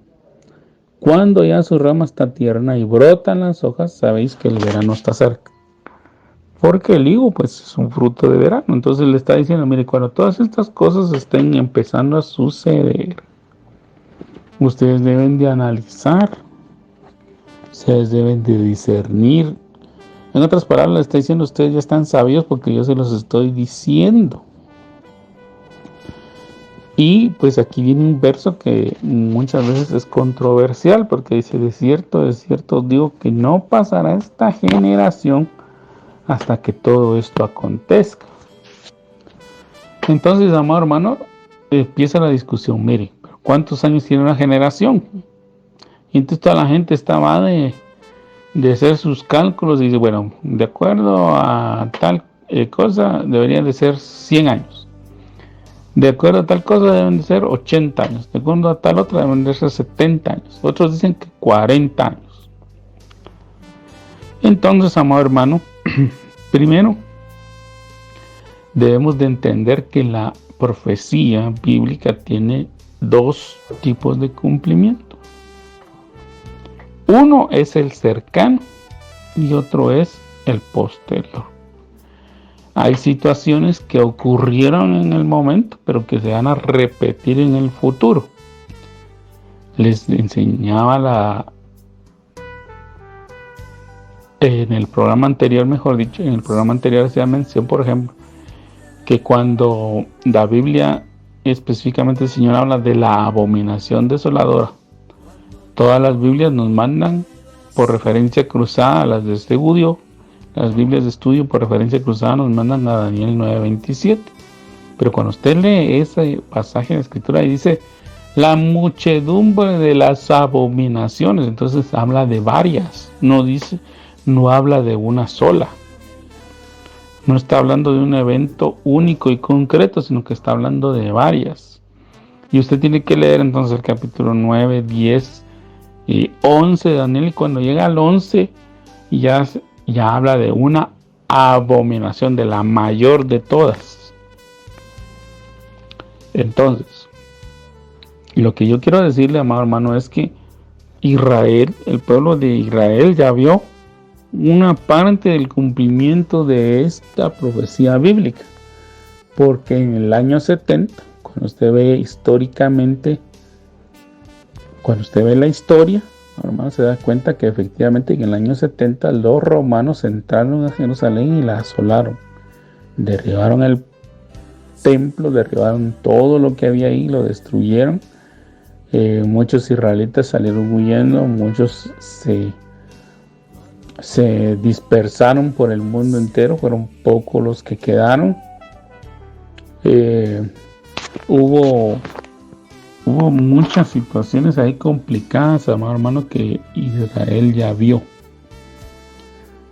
Cuando ya su rama está tierna y brotan las hojas, sabéis que el verano está cerca. Porque el higo, pues, es un fruto de verano. Entonces le está diciendo, mire, cuando todas estas cosas estén empezando a suceder, ustedes deben de analizar, ustedes deben de discernir. En otras palabras, le está diciendo, ustedes ya están sabios porque yo se los estoy diciendo. Y pues aquí viene un verso que muchas veces es controversial, porque dice, de cierto os digo que no pasará esta generación hasta que todo esto acontezca. Entonces, amado hermano, empieza la discusión. Mire, ¿cuántos años tiene una generación? Y entonces toda la gente estaba de hacer sus cálculos y dice, bueno, de acuerdo a tal cosa, deberían de ser 100 años. De acuerdo a tal cosa deben de ser 80 años. De acuerdo a tal otra deben de ser 70 años. Otros dicen que 40 años. Entonces, amado hermano, primero debemos de entender que la profecía bíblica tiene dos tipos de cumplimiento. Uno es el cercano y otro es el posterior. Hay situaciones que ocurrieron en el momento, pero que se van a repetir en el futuro. Les enseñaba en el programa anterior, mejor dicho, en el programa anterior hacía mención, por ejemplo, que cuando la Biblia, específicamente el Señor habla de la abominación desoladora, todas las Biblias nos mandan por referencia cruzada a las de estudio, las Biblias de estudio por referencia cruzada nos mandan a Daniel 9:27. Pero cuando usted lee ese pasaje de la Escritura y dice la muchedumbre de las abominaciones, entonces habla de varias, no habla de una sola. No está hablando de un evento único y concreto, sino que está hablando de varias. Y usted tiene que leer entonces el capítulo 9, 10 y 11 de Daniel, y cuando llega al 11 ya habla de una abominación, de la mayor de todas. Entonces, lo que yo quiero decirle, amado hermano, es que Israel, el pueblo de Israel, ya vio una parte del cumplimiento de esta profecía bíblica, porque en el año 70, cuando usted ve históricamente, cuando usted ve la historia, hermano, se da cuenta que efectivamente en el año 70 los romanos entraron a Jerusalén y la asolaron, derribaron el templo, derribaron todo lo que había ahí, lo destruyeron. Muchos israelitas salieron huyendo, muchos se dispersaron por el mundo entero, fueron pocos los que quedaron. Hubo muchas situaciones ahí complicadas, amado hermano, que Israel ya vio.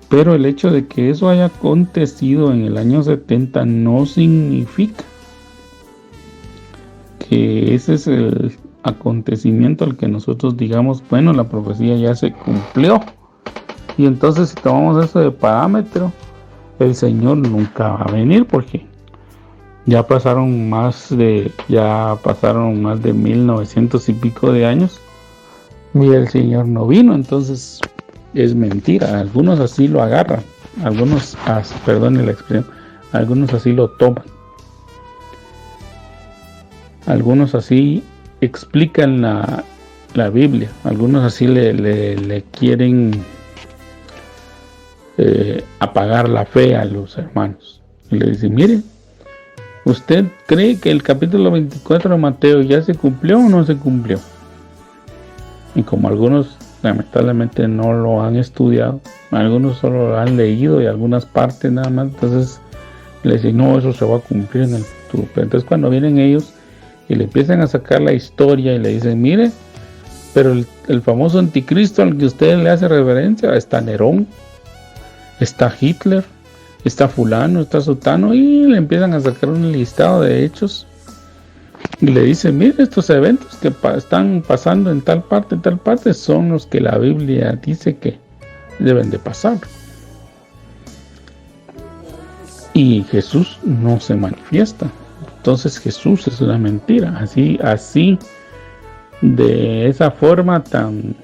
Pero el hecho de que eso haya acontecido en el año 70 no significa que ese es el acontecimiento al que nosotros digamos, bueno, la profecía ya se cumplió. Y entonces si tomamos eso de parámetro, el Señor nunca va a venir, porque ya pasaron más de 1900 y pico de años y el Señor no vino. Entonces es mentira. Algunos así lo agarran, algunos así lo toman, algunos así explican la Biblia, algunos así le quieren apagar la fe a los hermanos y le dicen, mire, ¿usted cree que el capítulo 24 de Mateo ya se cumplió o no se cumplió? Y como algunos lamentablemente no lo han estudiado, algunos solo lo han leído y algunas partes nada más, entonces le dicen, no, eso se va a cumplir en el futuro. Pero entonces cuando vienen ellos y le empiezan a sacar la historia y le dicen, mire, pero el famoso anticristo al que usted le hace reverencia, está Nerón, está Hitler, está fulano, está sutano, y le empiezan a sacar un listado de hechos y le dicen, mire, estos eventos que están pasando en tal parte son los que la Biblia dice que deben de pasar. Y Jesús no se manifiesta. Entonces Jesús es una mentira. Así de esa forma tan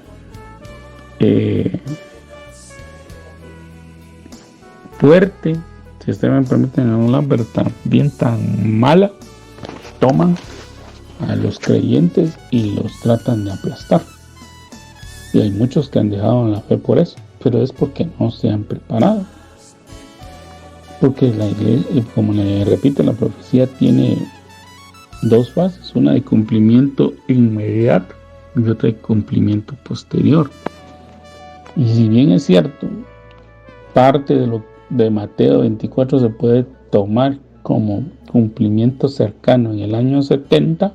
fuerte, si ustedes me permiten hablar, pero también tan mala, toman a los creyentes y los tratan de aplastar. Y hay muchos que han dejado la fe por eso, pero es porque no se han preparado. Porque la iglesia, como le repito, la profecía tiene dos fases, una de cumplimiento inmediato y otra de cumplimiento posterior. Y si bien es cierto, parte de Mateo 24 se puede tomar como cumplimiento cercano en el año 70,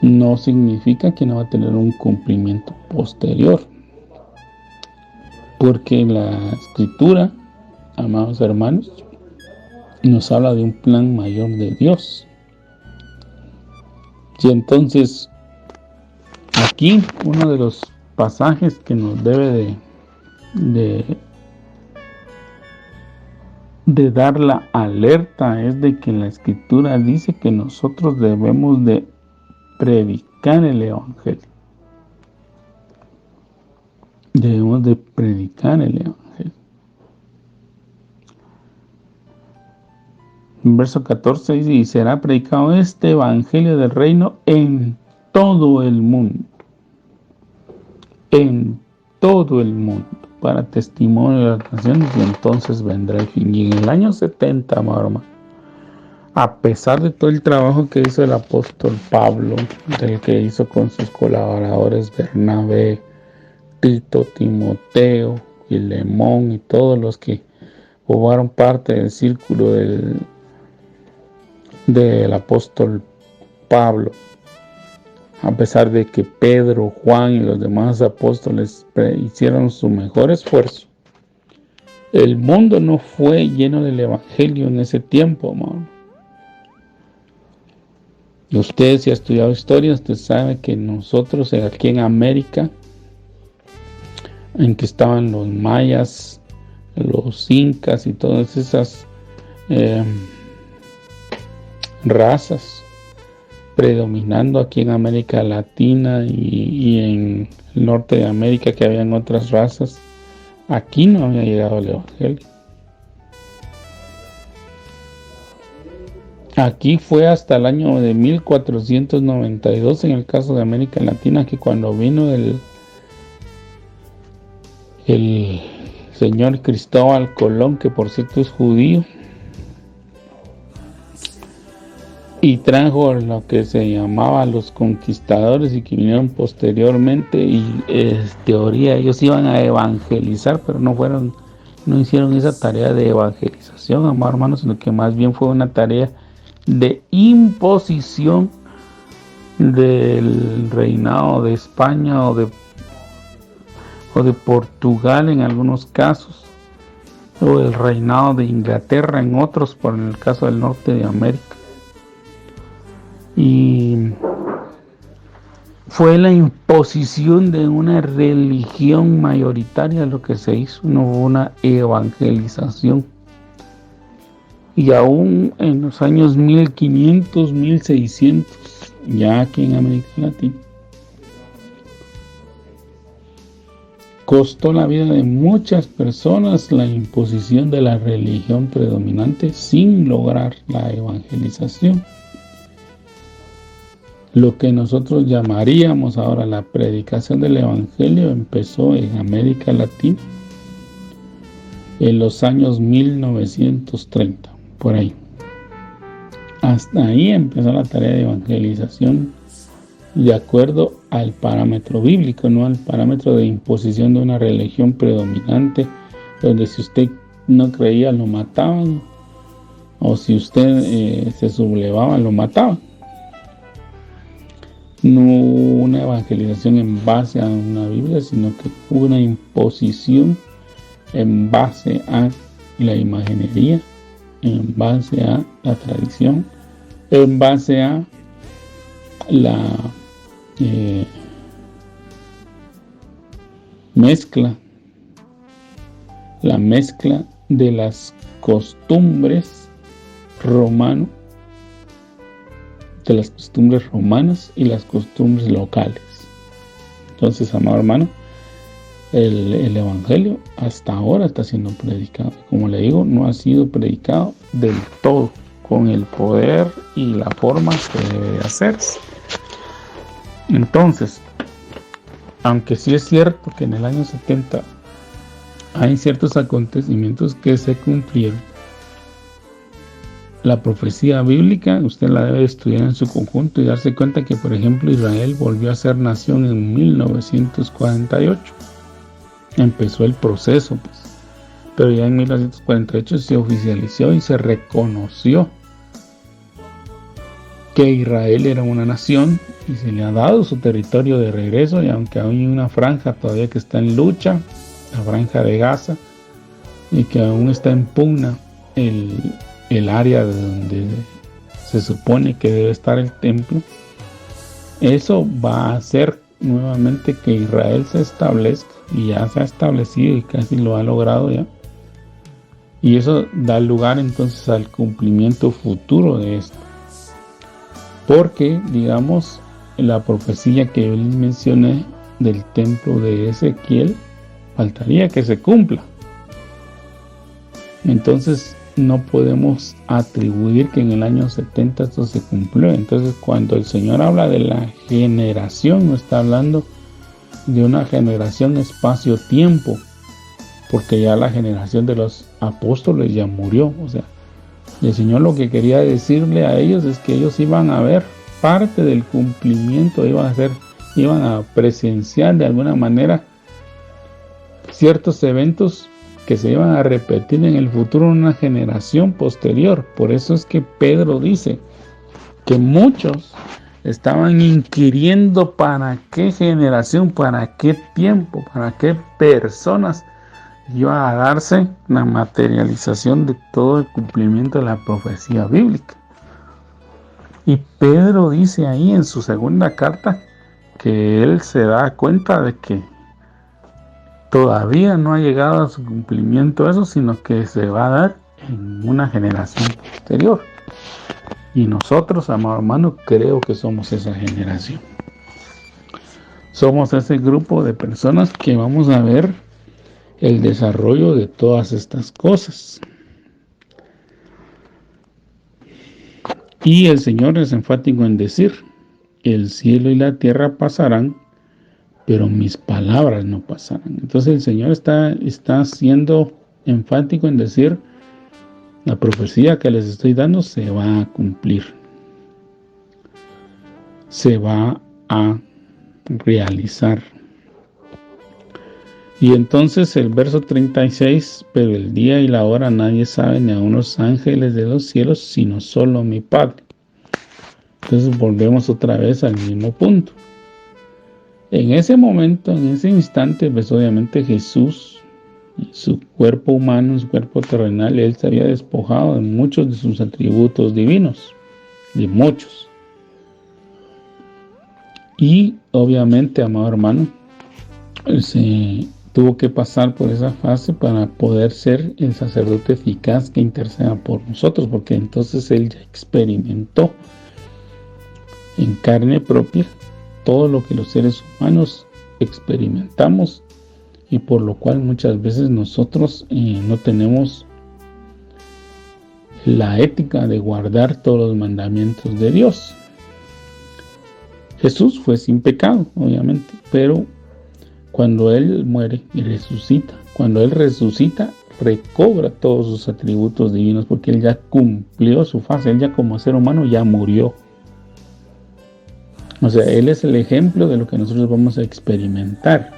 no significa que no va a tener un cumplimiento posterior, porque la Escritura, amados hermanos, nos habla de un plan mayor de Dios. Y entonces aquí uno de los pasajes que nos debe de dar la alerta es de que la Escritura dice que nosotros debemos de predicar el Evangelio. Debemos de predicar el Evangelio. En verso 14 dice, y será predicado este evangelio del reino en todo el mundo. En todo el mundo, para testimonio de las naciones, y entonces vendrá el fin. Y en el año 70, hermano, a pesar de todo el trabajo que hizo el apóstol Pablo, del que hizo con sus colaboradores Bernabé, Tito, Timoteo, Filemón y todos los que formaron parte del círculo del apóstol Pablo, a pesar de que Pedro, Juan y los demás apóstoles hicieron su mejor esfuerzo, el mundo no fue lleno del evangelio en ese tiempo, hermano. Y usted, si ha estudiado historia, usted sabe que nosotros aquí en América, en que estaban los mayas, los incas y todas esas razas predominando aquí en América Latina y en el norte de América, que habían otras razas, aquí no había llegado el evangelio. Aquí fue hasta el año de 1492, en el caso de América Latina, que cuando vino el señor Cristóbal Colón, que por cierto es judío, y trajo lo que se llamaba los conquistadores y que vinieron posteriormente, y en teoría ellos iban a evangelizar, pero no hicieron esa tarea de evangelización, amados hermanos, sino que más bien fue una tarea de imposición del reinado de España o de Portugal en algunos casos, o el reinado de Inglaterra en otros, por el caso del norte de América. Y fue la imposición de una religión mayoritaria lo que se hizo, no hubo una evangelización. Y aún en los años 1500, 1600, ya aquí en América Latina, costó la vida de muchas personas la imposición de la religión predominante sin lograr la evangelización. Lo que nosotros llamaríamos ahora la predicación del evangelio empezó en América Latina en los años 1930, por ahí. Hasta ahí empezó la tarea de evangelización de acuerdo al parámetro bíblico, no al parámetro de imposición de una religión predominante, donde si usted no creía lo mataban, o si usted se sublevaba lo mataban. No hubo una evangelización en base a una Biblia, sino que hubo una imposición en base a la imaginería, en base a la tradición, en base a la mezcla de las costumbres romanas y las costumbres locales. Entonces, amado hermano, el evangelio hasta ahora está siendo predicado. Como le digo, no ha sido predicado del todo con el poder y la forma que debe hacerse. Entonces, aunque sí es cierto que en el año 70 hay ciertos acontecimientos que se cumplieron, la profecía bíblica usted la debe estudiar en su conjunto y darse cuenta que, por ejemplo, Israel volvió a ser nación en 1948. Empezó el proceso, pues, pero ya en 1948 se oficializó y se reconoció que Israel era una nación y se le ha dado su territorio de regreso, y aunque hay una franja todavía que está en lucha, la franja de Gaza, y que aún está en pugna el área donde se supone que debe estar el templo, eso va a hacer nuevamente que Israel se establezca, y ya se ha establecido y casi lo ha logrado ya, y eso da lugar entonces al cumplimiento futuro de esto, porque digamos la profecía que yo les mencioné del templo de Ezequiel faltaría que se cumpla. Entonces no podemos atribuir que en el año 70 esto se cumplió. Entonces, cuando el Señor habla de la generación, no está hablando de una generación espacio-tiempo, porque ya la generación de los apóstoles ya murió. O sea, el Señor lo que quería decirle a ellos es que ellos iban a ver parte del cumplimiento, iban a presenciar de alguna manera ciertos eventos que se iban a repetir en el futuro en una generación posterior. Por eso es que Pedro dice que muchos estaban inquiriendo para qué generación, para qué tiempo, para qué personas iba a darse la materialización de todo el cumplimiento de la profecía bíblica. Y Pedro dice ahí en su segunda carta que él se da cuenta de que todavía no ha llegado a su cumplimiento eso, sino que se va a dar en una generación posterior. Y nosotros, amado hermano, creo que somos esa generación. Somos ese grupo de personas que vamos a ver el desarrollo de todas estas cosas. Y el Señor es enfático en decir: el cielo y la tierra pasarán, pero mis palabras no pasarán. Entonces el Señor está siendo enfático en decir: la profecía que les estoy dando se va a cumplir, se va a realizar. Y entonces el verso 36: pero el día y la hora nadie sabe, ni aun los ángeles de los cielos, sino solo mi Padre. Entonces volvemos otra vez al mismo punto. En ese momento, en ese instante, pues obviamente Jesús, en su cuerpo humano, en su cuerpo terrenal, él se había despojado de muchos de sus atributos divinos, de muchos. Y obviamente, amado hermano, se tuvo que pasar por esa fase para poder ser el sacerdote eficaz que interceda por nosotros, porque entonces él ya experimentó en carne propia todo lo que los seres humanos experimentamos, y por lo cual muchas veces nosotros no tenemos la ética de guardar todos los mandamientos de Dios. Jesús fue sin pecado, obviamente, pero cuando Él muere y resucita, cuando Él resucita, recobra todos sus atributos divinos, porque Él ya cumplió su fase. Él ya como ser humano ya murió. O sea, Él es el ejemplo de lo que nosotros vamos a experimentar.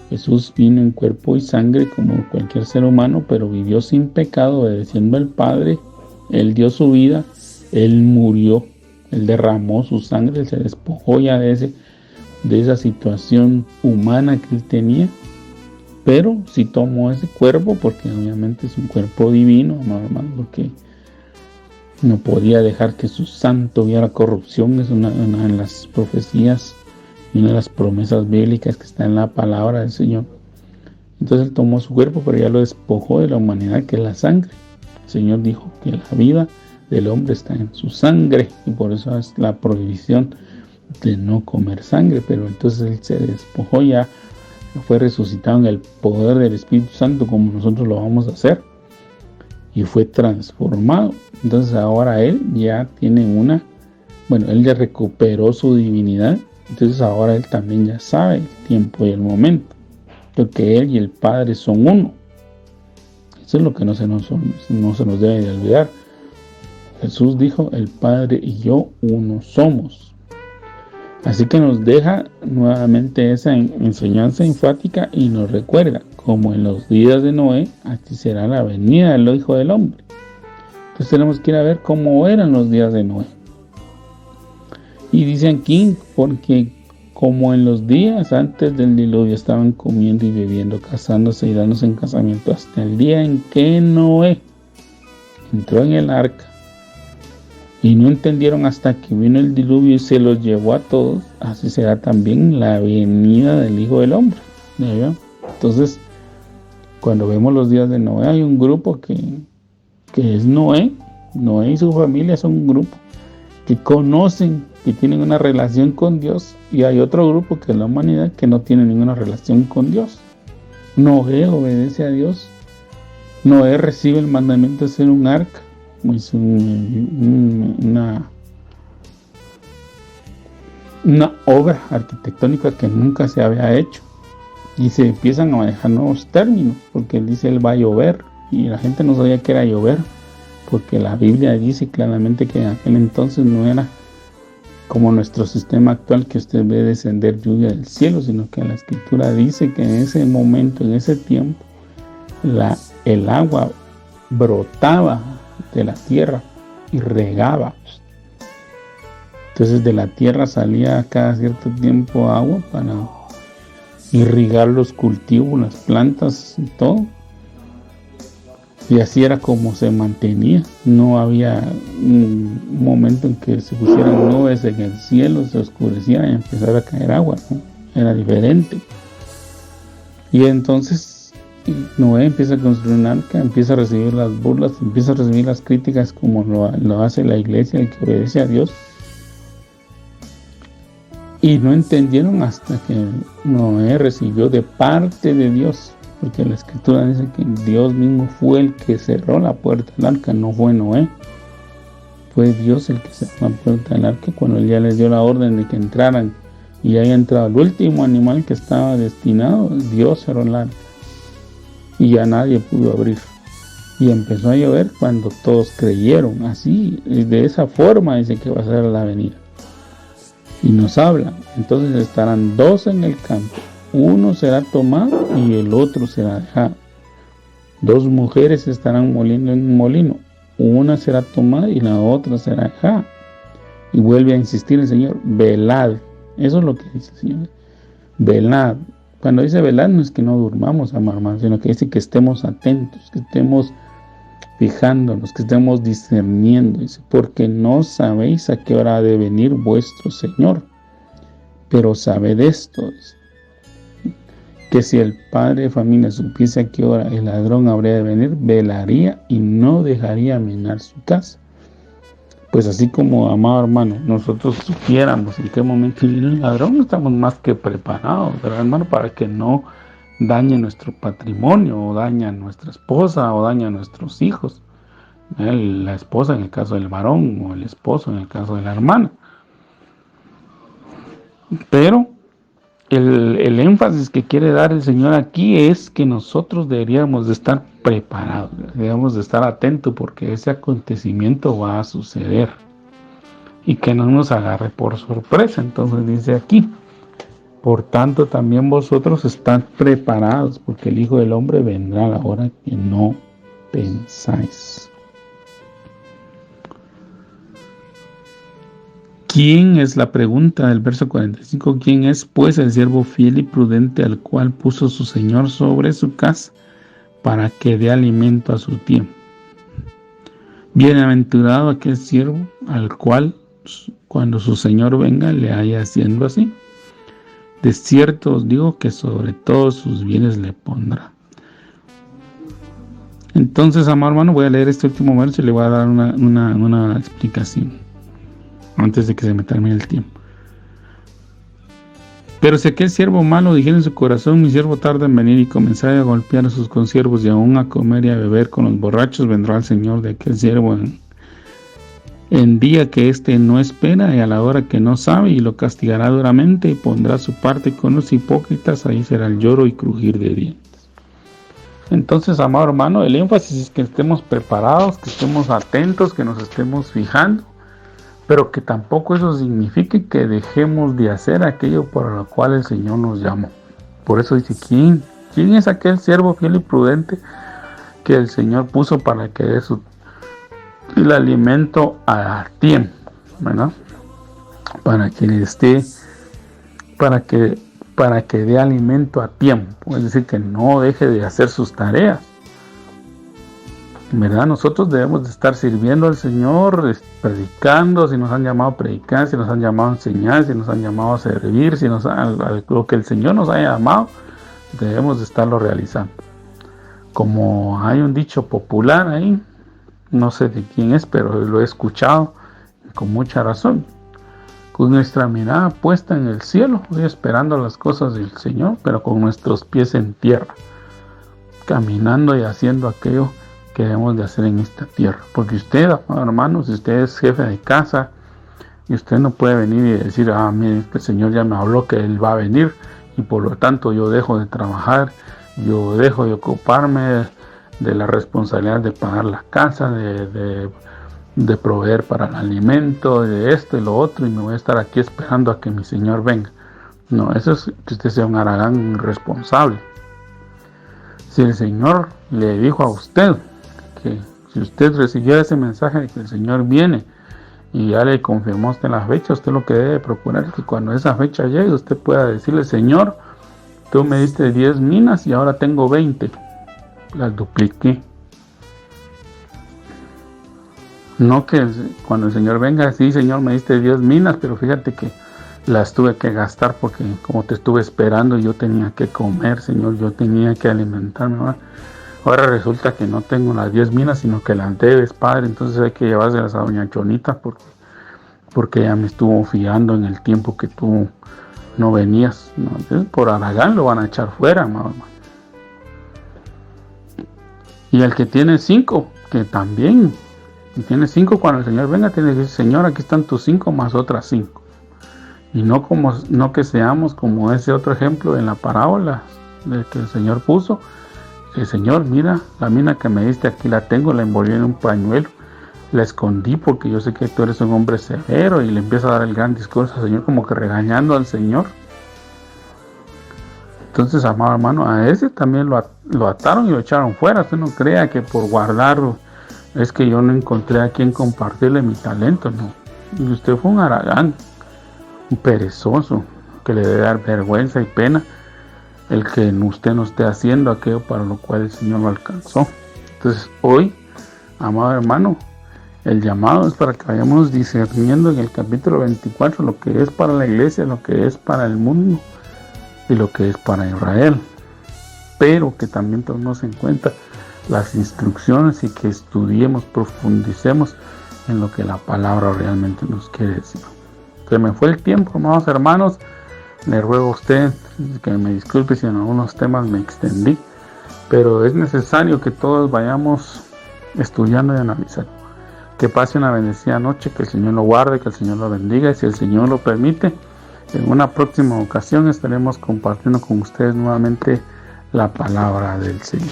Jesús vino en cuerpo y sangre como cualquier ser humano, pero vivió sin pecado, obedeciendo al Padre. Él dio su vida, Él murió, Él derramó su sangre, Él se despojó ya de esa situación humana que Él tenía, pero sí tomó ese cuerpo, porque obviamente es un cuerpo divino, hermano, porque no podía dejar que su santo viera corrupción. Es una de las profecías y una de las promesas bíblicas que está en la palabra del Señor. Entonces Él tomó su cuerpo, pero ya lo despojó de la humanidad, que es la sangre. El Señor dijo que la vida del hombre está en su sangre, y por eso es la prohibición de no comer sangre. Pero entonces Él se despojó, ya fue resucitado en el poder del Espíritu Santo, como nosotros lo vamos a hacer, y fue transformado. Entonces ahora Él ya tiene Él ya recuperó su divinidad. Entonces ahora Él también ya sabe el tiempo y el momento, porque Él y el Padre son uno. Eso es lo que no se nos debe de olvidar. Jesús dijo: el Padre y yo uno somos. Así que nos deja nuevamente esa enseñanza enfática y nos recuerda: como en los días de Noé, así será la venida del Hijo del Hombre. Entonces tenemos que ir a ver cómo eran los días de Noé. Y dice aquí: porque como en los días antes del diluvio estaban comiendo y bebiendo, casándose y dándose en casamiento, hasta el día en que Noé entró en el arca, y no entendieron hasta que vino el diluvio y se los llevó a todos, así será también la venida del Hijo del Hombre. ¿Ya? Entonces, cuando vemos los días de Noé, hay un grupo que es Noé y su familia son un grupo que conocen, que tienen una relación con Dios, y hay otro grupo que es la humanidad, que no tiene ninguna relación con Dios. Noé obedece a Dios, Noé recibe el mandamiento de hacer un arca, es una obra arquitectónica que nunca se había hecho, y se empiezan a manejar nuevos términos, porque él dice él va a llover, y la gente no sabía que era llover, porque la Biblia dice claramente que en aquel entonces no era como nuestro sistema actual, que usted ve descender lluvia del cielo, sino que la escritura dice que en ese momento, en ese tiempo, el agua brotaba de la tierra y regaba. Entonces de la tierra salía cada cierto tiempo agua para irrigar los cultivos, las plantas y todo. Y así era como se mantenía. No había un momento en que se pusieran nubes en el cielo, se oscureciera y empezara a caer agua, ¿no? Era diferente. Y entonces Noé empieza a construir un arca, empieza a recibir las burlas, empieza a recibir las críticas como lo hace la iglesia, el que obedece a Dios. Y no entendieron hasta que Noé recibió de parte de Dios, porque la escritura dice que Dios mismo fue el que cerró la puerta del arca, no fue Noé. Fue Dios el que cerró la puerta del arca cuando él ya les dio la orden de que entraran y haya entrado el último animal que estaba destinado. Dios cerró el arca y ya nadie pudo abrir. Y empezó a llover cuando todos creyeron. Así, de esa forma dice que va a ser la venida. Y nos habla, entonces estarán dos en el campo, uno será tomado y el otro será dejado. Dos mujeres estarán moliendo en un molino, una será tomada y la otra será dejada. Y vuelve a insistir el Señor, velad. Eso es lo que dice el Señor, velad. Cuando dice velad no es que no durmamos, hermanos, sino que dice que estemos atentos, que estemos fijándonos, que estemos discerniendo. Dice, porque no sabéis a qué hora ha de venir vuestro Señor. Pero sabed esto, dice, que si el padre de familia supiese a qué hora el ladrón habría de venir, velaría y no dejaría minar su casa. Pues así como, amado hermano, nosotros supiéramos en qué momento viene el ladrón, estamos más que preparados, ¿verdad, hermano? Para que no dañe nuestro patrimonio, o daña a nuestra esposa, o daña a nuestros hijos. La esposa en el caso del varón, o el esposo en el caso de la hermana. Pero el énfasis que quiere dar el Señor aquí es que nosotros deberíamos de estar preparados, deberíamos de estar atentos, porque ese acontecimiento va a suceder y que no nos agarre por sorpresa. Entonces dice aquí, por tanto también vosotros estad preparados, porque el Hijo del Hombre vendrá a la hora que no pensáis. ¿Quién es la pregunta del verso 45? ¿Quién es pues el siervo fiel y prudente al cual puso su Señor sobre su casa para que dé alimento a su tiempo? Bienaventurado aquel siervo al cual cuando su Señor venga le haya haciendo así. De cierto os digo que sobre todos sus bienes le pondrá. Entonces, amado hermano, voy a leer este último verso y le voy a dar una explicación antes de que se me termine el tiempo. Pero si aquel siervo malo dijera en su corazón, mi siervo tarda en venir, y comenzara a golpear a sus consiervos y aún a comer y a beber con los borrachos, vendrá el Señor de aquel siervo en día que éste no espera y a la hora que no sabe, y lo castigará duramente y pondrá su parte con los hipócritas. Ahí será el lloro y crujir de dientes. Entonces, amado hermano, el énfasis es que estemos preparados, que estemos atentos, que nos estemos fijando, pero que tampoco eso signifique que dejemos de hacer aquello por lo cual el Señor nos llamó. Por eso dice, ¿quién es aquel siervo fiel y prudente que el Señor puso para que dé el alimento a tiempo, ¿verdad? Para que dé alimento a tiempo, es decir, que no deje de hacer sus tareas, ¿verdad? Nosotros debemos de estar sirviendo al Señor, predicando, si nos han llamado a predicar, si nos han llamado a enseñar, si nos han llamado a servir, lo que el Señor nos haya llamado, debemos de estarlo realizando. Como hay un dicho popular ahí, no sé de quién es, pero lo he escuchado con mucha razón: con nuestra mirada puesta en el cielo, esperando las cosas del Señor, pero con nuestros pies en tierra. caminando y haciendo aquello que debemos de hacer en esta tierra. Porque usted, hermano, si usted es jefe de casa y usted no puede venir y decir, mire, el Señor ya me habló que Él va a venir y por lo tanto yo dejo de trabajar, yo dejo de ocuparme de la responsabilidad de pagar la casa, de proveer para el alimento, de esto y lo otro, y me voy a estar aquí esperando a que mi Señor venga. No, eso es que usted sea un haragán irresponsable. Si el Señor le dijo a usted que si usted recibió ese mensaje de que el Señor viene y ya le confirmó usted la fecha, usted lo que debe procurar es que cuando esa fecha llegue usted pueda decirle: Señor, tú me diste 10 minas y ahora tengo 20, las dupliqué. No que cuando el Señor venga, sí, Señor, me diste 10 minas, pero fíjate que las tuve que gastar porque como te estuve esperando, yo tenía que comer, Señor, yo tenía que alimentarme. Ahora resulta que no tengo las 10 minas, sino que las debes, Padre. Entonces hay que llevárselas a doña Chonita porque ella me estuvo fiando en el tiempo que tú no venías. ¿No? Entonces, por haragán lo van a echar fuera, hermano. Y el que tiene 5, que también tiene 5, cuando el Señor venga, tiene que decir: Señor, aquí están tus 5 más otras 5. Y no que seamos como ese otro ejemplo en la parábola del que el Señor puso. El Señor, mira, la mina que me diste aquí la tengo, la envolví en un pañuelo, la escondí porque yo sé que tú eres un hombre severo, y le empieza a dar el gran discurso al Señor, como que regañando al Señor. Entonces, amado hermano, a ese también lo ataron y lo echaron fuera. Usted no crea que por guardarlo es que yo no encontré a quien compartirle mi talento, no. Y usted fue un haragán, un perezoso, que le debe dar vergüenza y pena el que usted no esté haciendo aquello para lo cual el Señor lo alcanzó. Entonces hoy, amado hermano, el llamado es para que vayamos discerniendo en el capítulo 24 lo que es para la iglesia, lo que es para el mundo y lo que es para Israel, pero que también tomemos en cuenta las instrucciones y que estudiemos, profundicemos en lo que la palabra realmente nos quiere decir. Se me fue el tiempo, amados hermanos. Le ruego a usted que me disculpe si en algunos temas me extendí, pero es necesario que todos vayamos estudiando y analizando. Que pase una bendecida noche, que el Señor lo guarde, que el Señor lo bendiga, y si el Señor lo permite, en una próxima ocasión estaremos compartiendo con ustedes nuevamente la palabra del Señor.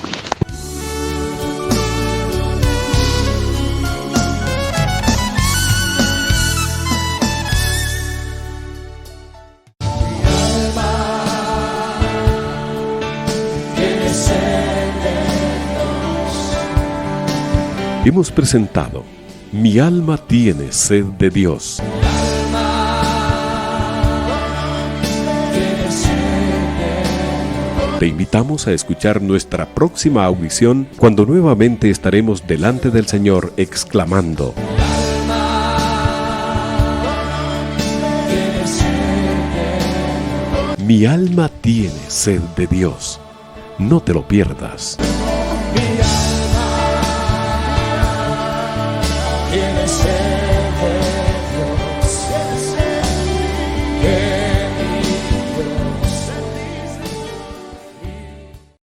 Hemos presentado Mi alma tiene sed de Dios. Te invitamos a escuchar nuestra próxima audición cuando nuevamente estaremos delante del Señor exclamando: Mi alma tiene sed de Dios. No te lo pierdas.